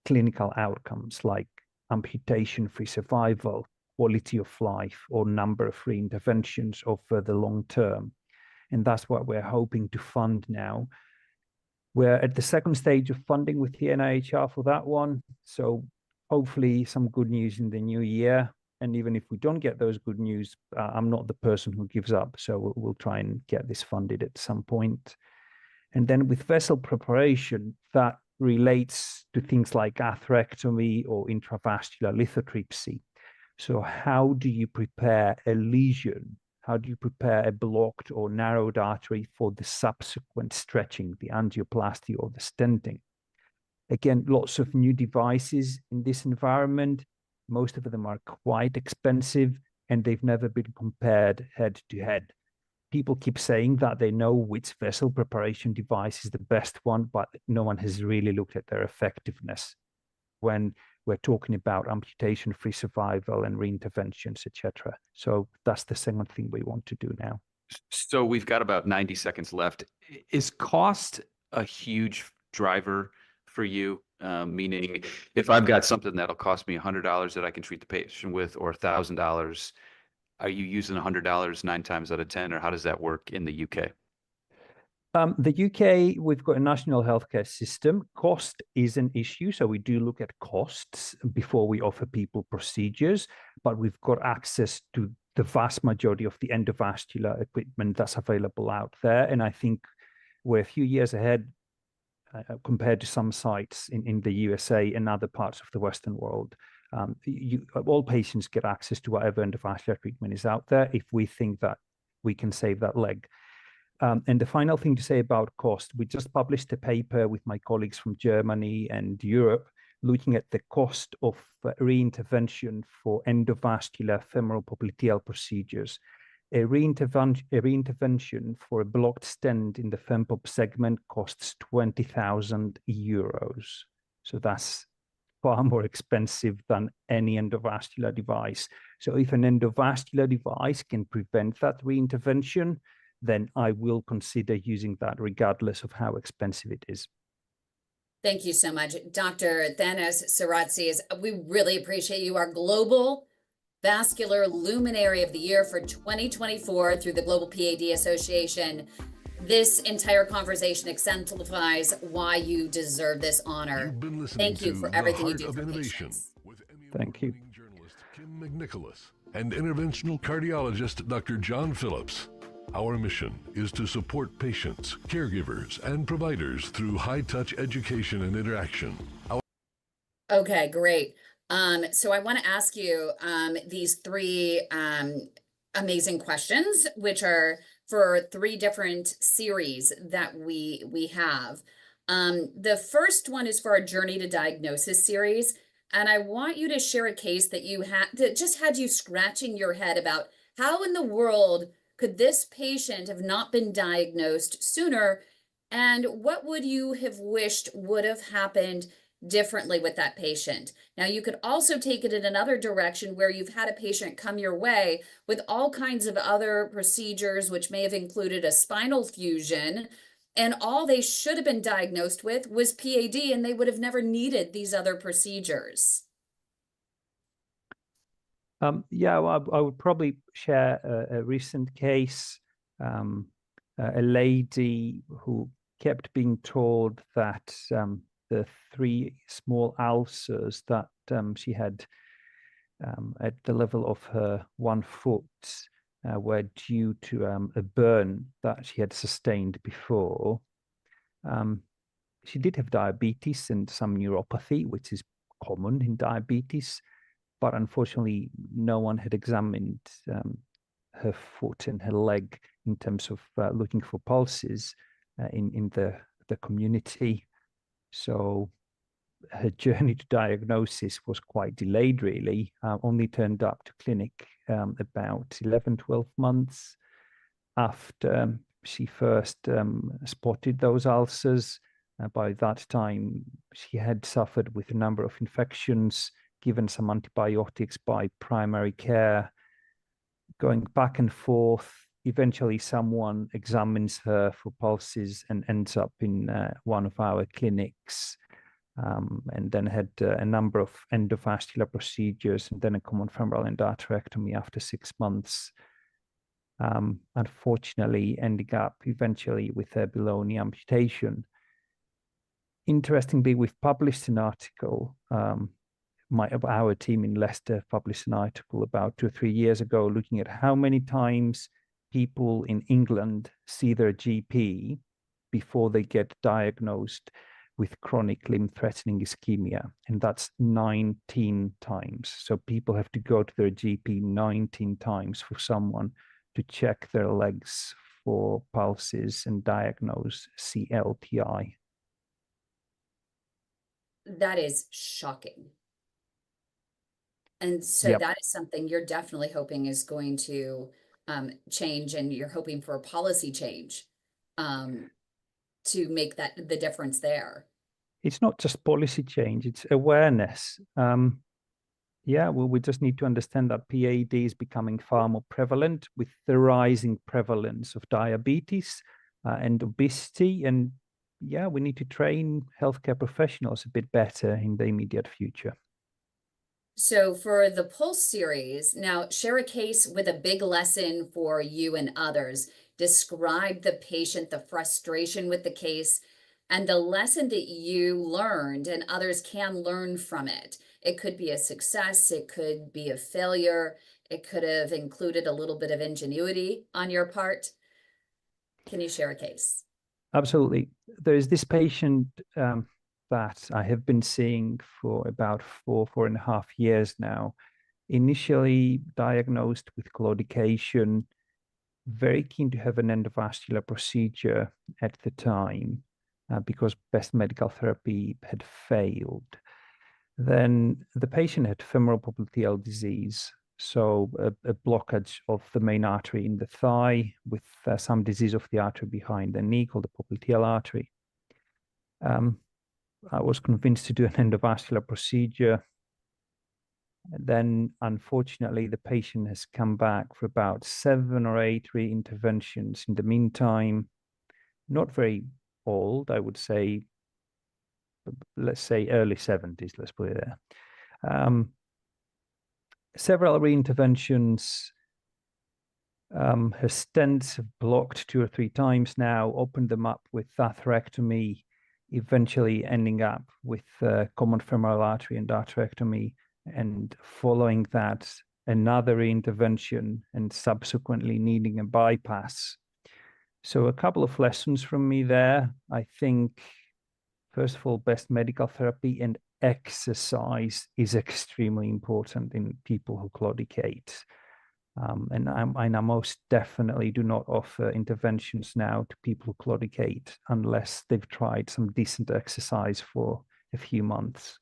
clinical outcomes like amputation-free survival, quality of life, or number of re-interventions over the long term. And that's what we're hoping to fund now. We're at the second stage of funding with the NIHR for that one. So hopefully some good news in the new year. And even if we don't get those good news, I'm not the person who gives up. So we'll try and get this funded at some point. And then with vessel preparation, that relates to things like atherectomy or intravascular lithotripsy. So how do you prepare a lesion? How do you prepare a blocked or narrowed artery for the subsequent stretching, the angioplasty or the stenting? Again, lots of new devices in this environment. Most of them are quite expensive, and they've never been compared head to head. People keep saying that they know which vessel preparation device is the best one, but no one has really looked at their effectiveness when we're talking about amputation-free survival and re-interventions, etc. So that's the second thing we want to do now. So we've got about 90 seconds left. Is cost a huge driver for you Meaning if I've got something that'll cost me $100 that I can treat the patient with, or $1,000, are you using $100 9 times out of 10, or how does that work in the UK? The UK, we've got a national healthcare system. Cost is an issue, so we do look at costs before we offer people procedures, but we've got access to the vast majority of the endovascular equipment that's available out there. And I think we're a few years ahead compared to some sites in the USA and other parts of the Western world. All patients get access to whatever endovascular treatment is out there if we think that we can save that leg. And the final thing to say about cost, we just published a paper with my colleagues from Germany and Europe looking at the cost of reintervention for endovascular femoral popliteal procedures. A reintervention for a blocked stent in the FemPop segment costs 20,000 euros. So that's far more expensive than any endovascular device. So if an endovascular device can prevent that reintervention, then I will consider using that regardless of how expensive it is. Thank you so much, Dr. Thanos Saratsis. We really appreciate you, our global Vascular Luminary of the Year for 2024 through the Global PAD Association. This entire conversation exemplifies why you deserve this honor. Thank you for everything you do for patients. Thank you. Journalist Kim McNicholas and interventional cardiologist Dr. John Phillips. Our mission is to support patients, caregivers, and providers through high-touch education and interaction. Okay, great. So I want to ask you these three amazing questions, which are for 3 different series that we have. The first one is for our Journey to Diagnosis series, and I want you to share a case that you had that just had you scratching your head about how in the world could this patient have not been diagnosed sooner, and what would you have wished would have happened differently with that patient? Now, you could also take it in another direction where you've had a patient come your way with all kinds of other procedures, which may have included a spinal fusion, and all they should have been diagnosed with was PAD, and they would have never needed these other procedures. Yeah, well, I would probably share a recent case, a lady who kept being told that the 3 small ulcers that she had at the level of her 1 foot were due to a burn that she had sustained before. She did have diabetes and some neuropathy, which is common in diabetes, but unfortunately, no one had examined her foot and her leg in terms of looking for pulses in the community. So her journey to diagnosis was quite delayed, really. Only turned up to clinic about 11, 12 months after she first spotted those ulcers. By that time, she had suffered with a number of infections, given some antibiotics by primary care, going back and forth. Eventually, someone examines her for pulses and ends up in one of our clinics, and then had a number of endovascular procedures and then a common femoral endarterectomy after 6 months. Unfortunately, ending up eventually with a below-knee amputation. Interestingly, we've published an article. Our team in Leicester published an article about 2 or 3 years ago looking at how many times people in England see their GP before they get diagnosed with chronic limb-threatening ischemia, and that's 19 times. So people have to go to their GP 19 times for someone to check their legs for pulses and diagnose CLTI. That is shocking. And so Yep. that is something you're definitely hoping is going to change, and you're hoping for a policy change to make that the difference there. It's not just policy change, it's awareness. Yeah, well, we just need to understand that PAD is becoming far more prevalent with the rising prevalence of diabetes and obesity. And yeah, we need to train healthcare professionals a bit better in the immediate future. So for the Pulse series, now share a case with a big lesson for you and others. Describe the patient, the frustration with the case, and the lesson that you learned and others can learn from it. It could be a success, it could be a failure, it could have included a little bit of ingenuity on your part. Can you share a case? Absolutely. There's this patient that I have been seeing for about 4.5 years now. Initially diagnosed with claudication, very keen to have an endovascular procedure at the time because best medical therapy had failed. Then the patient had femoral popliteal disease, so a blockage of the main artery in the thigh with some disease of the artery behind the knee called the popliteal artery. I was convinced to do an endovascular procedure. Then, unfortunately, the patient has come back for about 7 or 8 re-interventions in the meantime. Not very old, I would say, let's say early 70s, let's put it there. Several re-interventions. Her stents have blocked 2 or 3 times now, opened them up with atherectomy, eventually ending up with common femoral artery endarterectomy, and following that, another intervention and subsequently needing a bypass. So a couple of lessons from me there. I think, first of all, best medical therapy and exercise is extremely important in people who claudicate. And I most definitely do not offer interventions now to people who claudicate unless they've tried some decent exercise for a few months.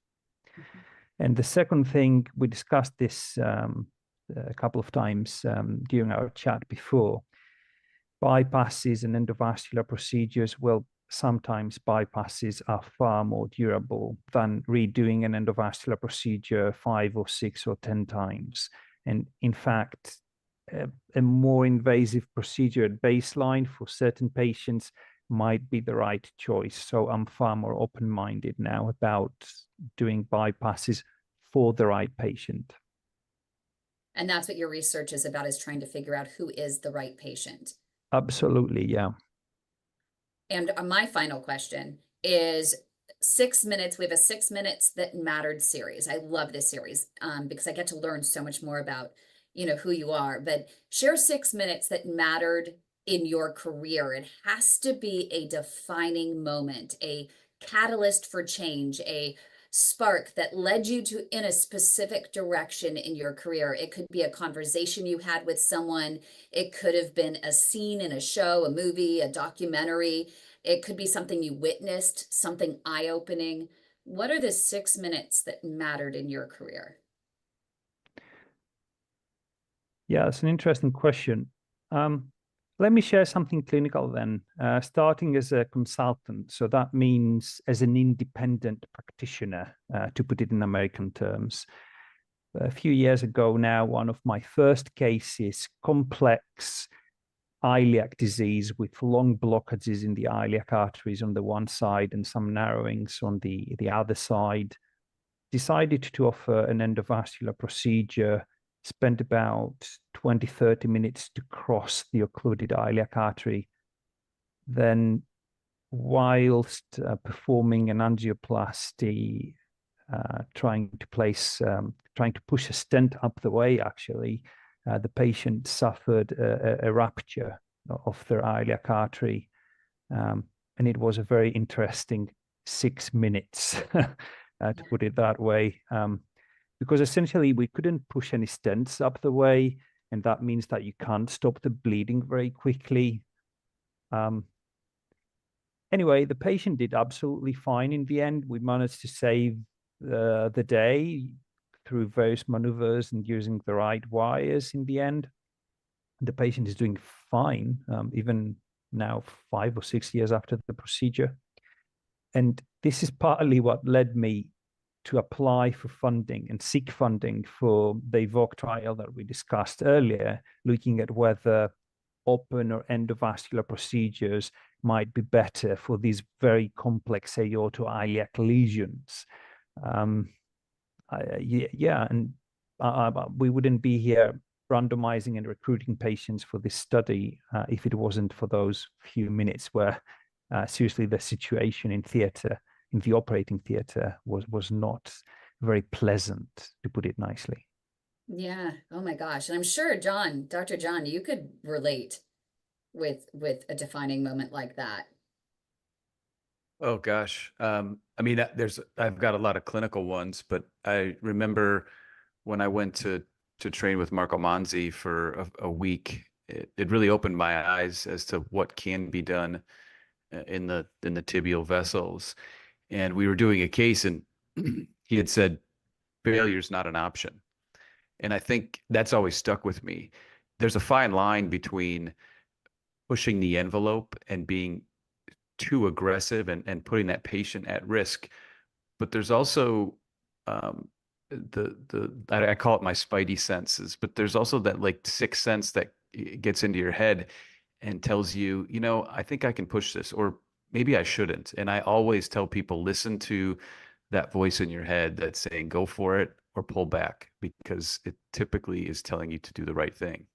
Mm-hmm. And the second thing, we discussed this a couple of times during our chat before, bypasses and endovascular procedures. Well, sometimes bypasses are far more durable than redoing an endovascular procedure 5 or 6 or 10 times. And in fact, a more invasive procedure at baseline for certain patients might be the right choice. So I'm far more open-minded now about doing bypasses for the right patient. And that's what your research is about, is trying to figure out who is the right patient. Absolutely, yeah. And my final question is 6 minutes. We have a 6 minutes that mattered series. I love this series because I get to learn so much more about, you know, who you are. But share 6 minutes that mattered in your career. It has to be a defining moment, a catalyst for change, a spark that led you to in a specific direction in your career. It could be a conversation you had with someone. It could have been a scene in a show, a movie, a documentary. It could be something you witnessed, something eye-opening. What are the 6 minutes that mattered in your career? Yeah, it's an interesting question. Let me share something clinical then. Starting as a consultant, so that means as an independent practitioner, to put it in American terms. A few years ago now, one of my first cases, complex iliac disease with long blockages in the iliac arteries on the one side and some narrowings on the other side. Decided to offer an endovascular procedure, spent about 20-30 minutes to cross the occluded iliac artery. Then, whilst performing an angioplasty, trying to push a stent up the way, actually, the patient suffered a rupture of their iliac artery. And it was a very interesting 6 minutes, to put it that way. Because essentially we couldn't push any stents up the way, and that means that you can't stop the bleeding very quickly. Anyway, the patient did absolutely fine in the end. We managed to save the day through various maneuvers and using the right wires in the end. The patient is doing fine, even now 5 or 6 years after the procedure. And this is partly what led me to apply for funding and seek funding for the EVOKE trial that we discussed earlier, looking at whether open or endovascular procedures might be better for these very complex aortoiliac lesions. And we wouldn't be here randomizing and recruiting patients for this study if it wasn't for those few minutes where seriously the situation in the operating theater was not very pleasant, to put it nicely. Yeah. Oh my gosh. And I'm sure Dr. John, you could relate with a defining moment like that. Oh gosh. I mean, I've got a lot of clinical ones, but I remember when I went to train with Marco Manzi for a week, it really opened my eyes as to what can be done in the tibial vessels. And we were doing a case, and he had said failure is not an option. And I think that's always stuck with me. There's a fine line between pushing the envelope and being too aggressive and putting that patient at risk. But there's also I call it my spidey senses, but there's also that like sixth sense that gets into your head and tells you, you know, I think I can push this, or maybe I shouldn't. And I always tell people, listen to that voice in your head that's saying, go for it or pull back, because it typically is telling you to do the right thing.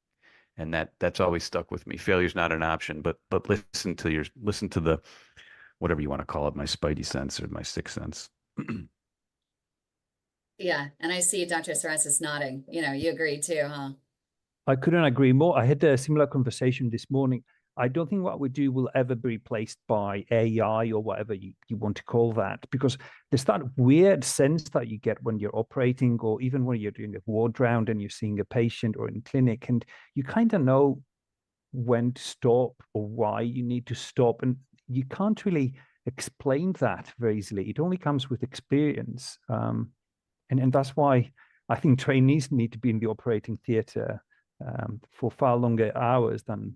And that's always stuck with me. Failure's not an option, but listen to the, whatever you want to call it, my spidey sense or my sixth sense. Yeah. And I see Dr. Saras is nodding. You know, you agree too, huh? I couldn't agree more. I had a similar conversation this morning. I don't think what we do will ever be replaced by AI or whatever you want to call that, because there's that weird sense that you get when you're operating, or even when you're doing a ward round and you're seeing a patient or in clinic, and you kind of know when to stop or why you need to stop. And you can't really explain that very easily. It only comes with experience. And that's why I think trainees need to be in the operating theater for far longer hours than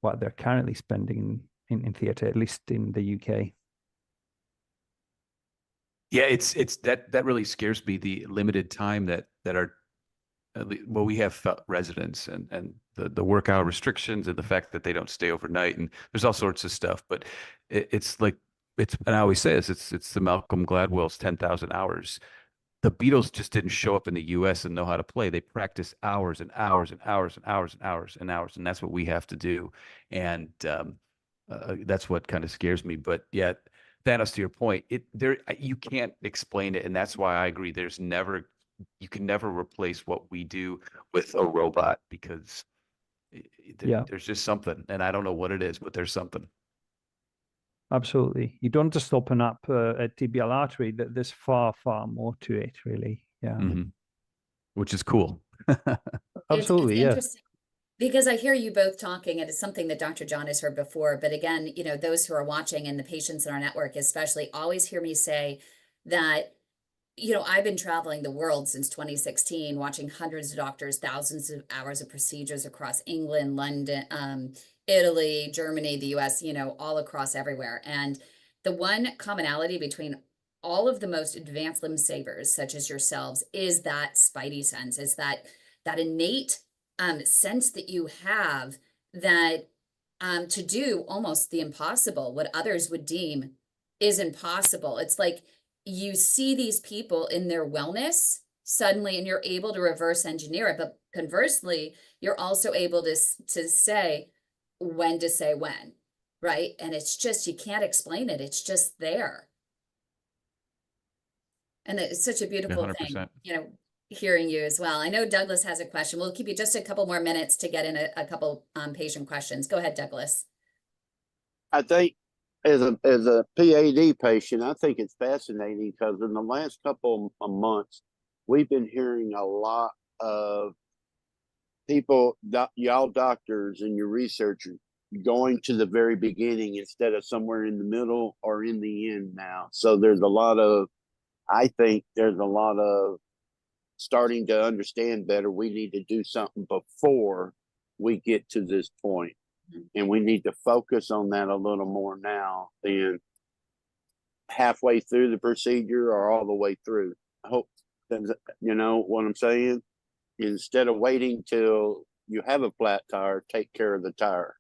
what they're currently spending in theater, at least in the UK. Yeah, it's that really scares me, the limited time that are, well, we have residents and the work hour restrictions and the fact that they don't stay overnight, and there's all sorts of stuff. But it's like, and I always say this, it's the Malcolm Gladwell's 10,000 hours. The Beatles just didn't show up in the US and know how to play. They practiced hours and hours and hours and hours and hours and hours. And that's what we have to do. And that's what kind of scares me. But yeah, Thanos, to your point, you can't explain it. And that's why I agree. You can never replace what we do with a robot, because there's just something. And I don't know what it is, but there's something. Absolutely. You don't just open up a tibial artery. There's far, far more to it, really. Yeah. Mm-hmm. Which is cool. Absolutely, it's interesting, because I hear you both talking, and it's something that Dr. John has heard before. But again, you know, those who are watching and the patients in our network especially always hear me say that, you know, I've been traveling the world since 2016, watching hundreds of doctors, thousands of hours of procedures across England, London, Italy, Germany, the US, you know, all across everywhere. And the one commonality between all of the most advanced limb savers, such as yourselves, is that spidey sense, is that innate sense that you have that to do almost the impossible, what others would deem is impossible. It's like you see these people in their wellness suddenly, and you're able to reverse engineer it. But conversely, you're also able to say when to say when, right? And it's just, you can't explain it. It's just there. And it's such a beautiful 100%. thing, you know, hearing you as well. I know Douglas has a question. We'll keep you just a couple more minutes to get in a couple patient questions. Go ahead, Douglas. I think as a PAD patient, I think it's fascinating because in the last couple of months, we've been hearing a lot of people, y'all doctors and your researchers, going to the very beginning instead of somewhere in the middle or in the end now. So I think there's a lot of starting to understand better. We need to do something before we get to this point. And we need to focus on that a little more now than halfway through the procedure or all the way through. I hope, you know what I'm saying? Instead of waiting till you have a flat tire, take care of the tire.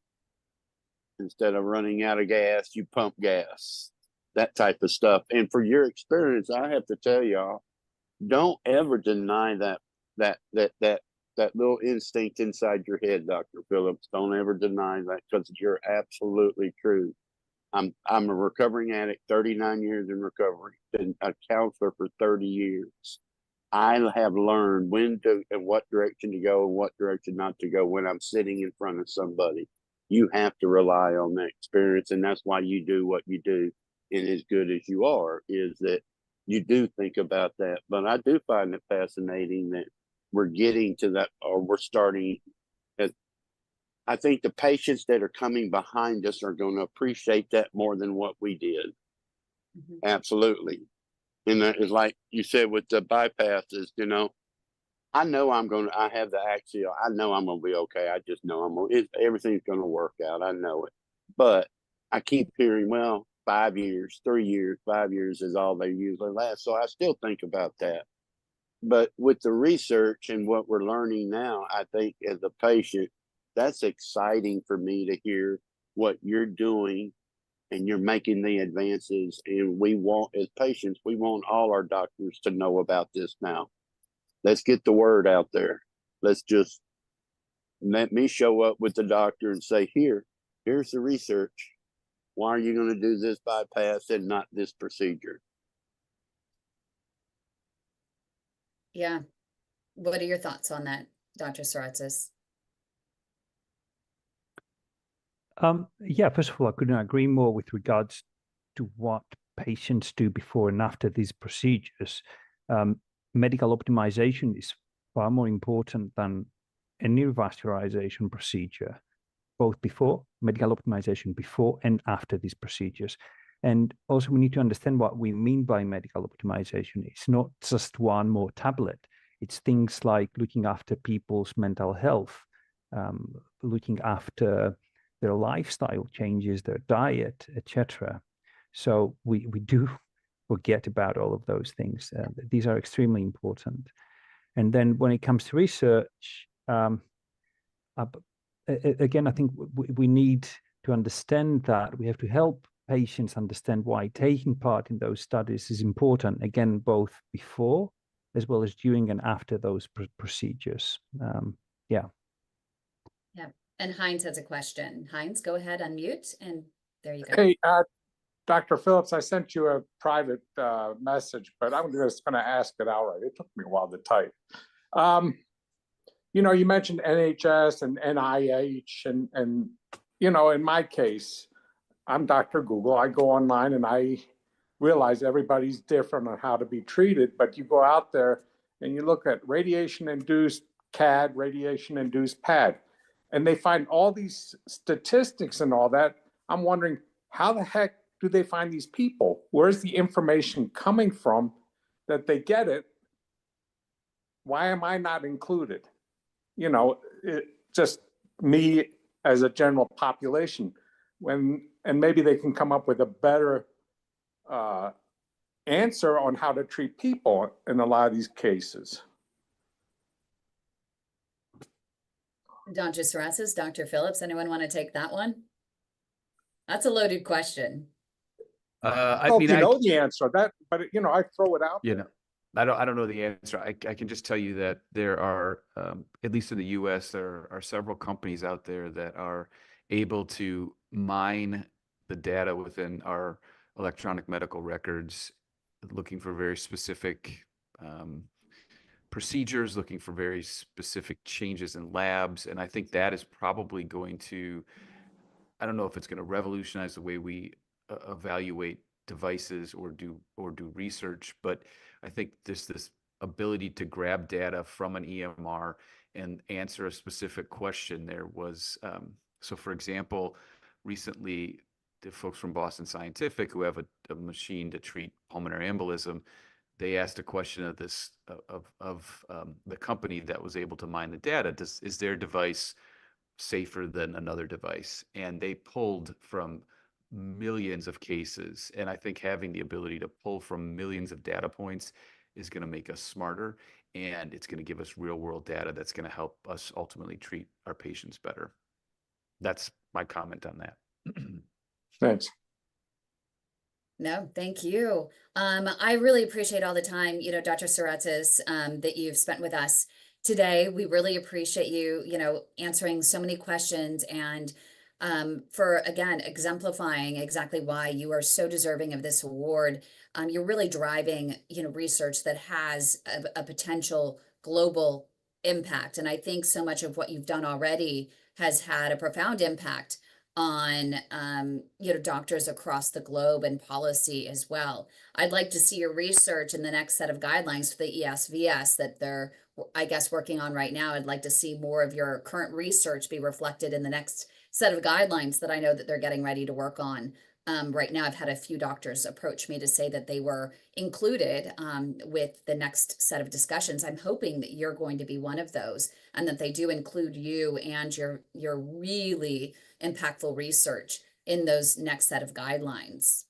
Instead of running out of gas, you pump gas, that type of stuff. And for your experience, I have to tell y'all, don't ever deny that little instinct inside your head, Dr. Phillips. Don't ever deny that, because you're absolutely true. I'm a recovering addict, 39 years in recovery, been a counselor for 30 years. I have learned when to and what direction to go and what direction not to go when I'm sitting in front of somebody. You have to rely on that experience, and that's why you do what you do. And as good as you are, is that you do think about that. But I do find it fascinating that we're getting to that, or we're starting. I think the patients that are coming behind us are going to appreciate that more than what we did. Mhm. Absolutely. And that is like you said with the bypasses, you know, I have the axial. I know I'm going to be okay. I just know everything's going to work out. I know it. But I keep hearing, well, 5 years, 3 years, 5 years is all they usually last. So I still think about that. But with the research and what we're learning now, I think as a patient, that's exciting for me to hear what you're doing, and you're making the advances. And we want, as patients, we want all our doctors to know about this now. Let's get the word out there. Let's just let me show up with the doctor and say, here's the research. Why are you going to do this bypass and not this procedure? Yeah. What are your thoughts on that, Dr. Saratzis? Yeah, first of all, I couldn't agree more with regards to what patients do before and after these procedures. Medical optimization is far more important than any revascularization procedure, both medical optimization before and after these procedures. And also, we need to understand what we mean by medical optimization. It's not just one more tablet. It's things like looking after people's mental health, looking after their lifestyle changes, their diet, etc. So we do forget about all of those things. These are extremely important. And then when it comes to research, again, I think we need to understand that we have to help patients understand why taking part in those studies is important, again, both before as well as during and after those procedures. Yeah. Yeah. And Heinz has a question. Heinz, go ahead, unmute, and there you go. Hey, Dr. Phillips, I sent you a private message, but I'm just going to ask it outright. It took me a while to type. You know, you mentioned NHS and NIH, and you know, in my case, I'm Dr. Google. I go online and I realize everybody's different on how to be treated, but you go out there and you look at radiation-induced CAD, radiation-induced PAD, and they find all these statistics and all that. I'm wondering, how the heck do they find these people? Where's the information coming from that they get it? Why am I not included? You know, just me as a general population. And maybe they can come up with a better answer on how to treat people in a lot of these cases. Dr. Saratzis, Dr. Phillips, anyone want to take that one? That's a loaded question. I mean, you know the answer, but you know, I throw it out there. know, I don't know the answer. I can just tell you that there are, at least in the U.S., there are several companies out there that are able to mine the data within our electronic medical records, looking for very specific procedures, looking for very specific changes in labs. And I think that is probably going to, I don't know if it's going to revolutionize the way we evaluate devices or do research, but I think this ability to grab data from an EMR and answer a specific question. There was, so for example, recently the folks from Boston Scientific, who have a machine to treat pulmonary embolism, they asked a question of this of the company that was able to mine the data. Is their device safer than another device? And they pulled from millions of cases. And I think having the ability to pull from millions of data points is going to make us smarter. and it's going to give us real world data that's going to help us ultimately treat our patients better. That's my comment on that. Thanks. No, thank you. I really appreciate all the time, Dr. Saratzis, that you've spent with us today. We really appreciate you, answering so many questions and for, again, exemplifying exactly why you are so deserving of this award. You're really driving, research that has a potential global impact. And I think so much of what you've done already has had a profound impact on doctors across the globe and policy as well. I'd like to see your research in the next set of guidelines for the ESVS that they're, I guess, working on right now. I'd like to see more of your current research be reflected in the next set of guidelines that I know that they're getting ready to work on. Right now, I've had a few doctors approach me to say that they were included with the next set of discussions. I'm hoping that you're going to be one of those, and that they do include you and your really impactful research in those next set of guidelines.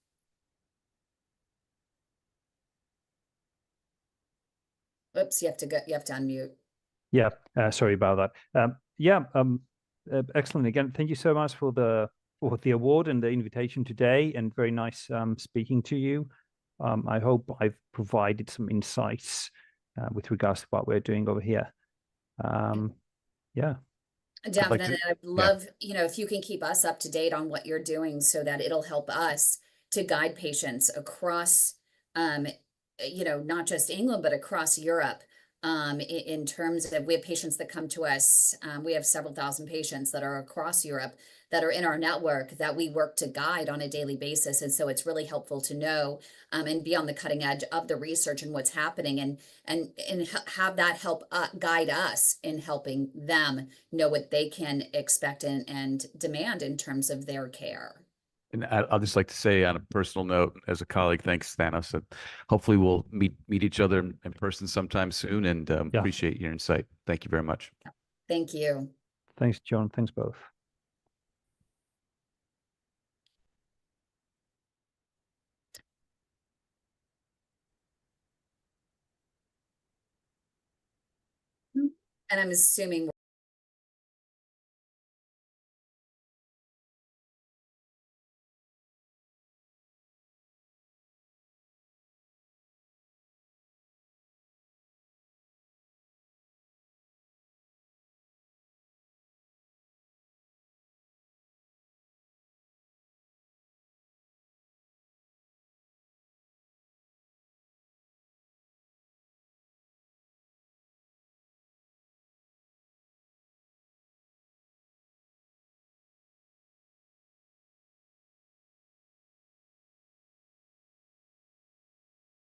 Oops, you have to unmute. Yeah, sorry about that. Excellent. Again, thank you so much for the award and the invitation today, and very nice speaking to you. I hope I've provided some insights with regards to what we're doing over here. Yeah. Definitely. I'd love, if you can keep us up to date on what you're doing so that it'll help us to guide patients across, not just England, but across Europe. In terms of, we have patients that come to us. We have several thousand patients that are across Europe that are in our network that we work to guide on a daily basis. And so it's really helpful to know and be on the cutting edge of the research and what's happening, and have that help guide us in helping them know what they can expect and demand in terms of their care. And I'll just like to say on a personal note, as a colleague, thanks, Thanos, that hopefully we'll meet each other in person sometime soon, and appreciate your insight. Thank you very much. Thank you. Thanks, John. Thanks both. And I'm assuming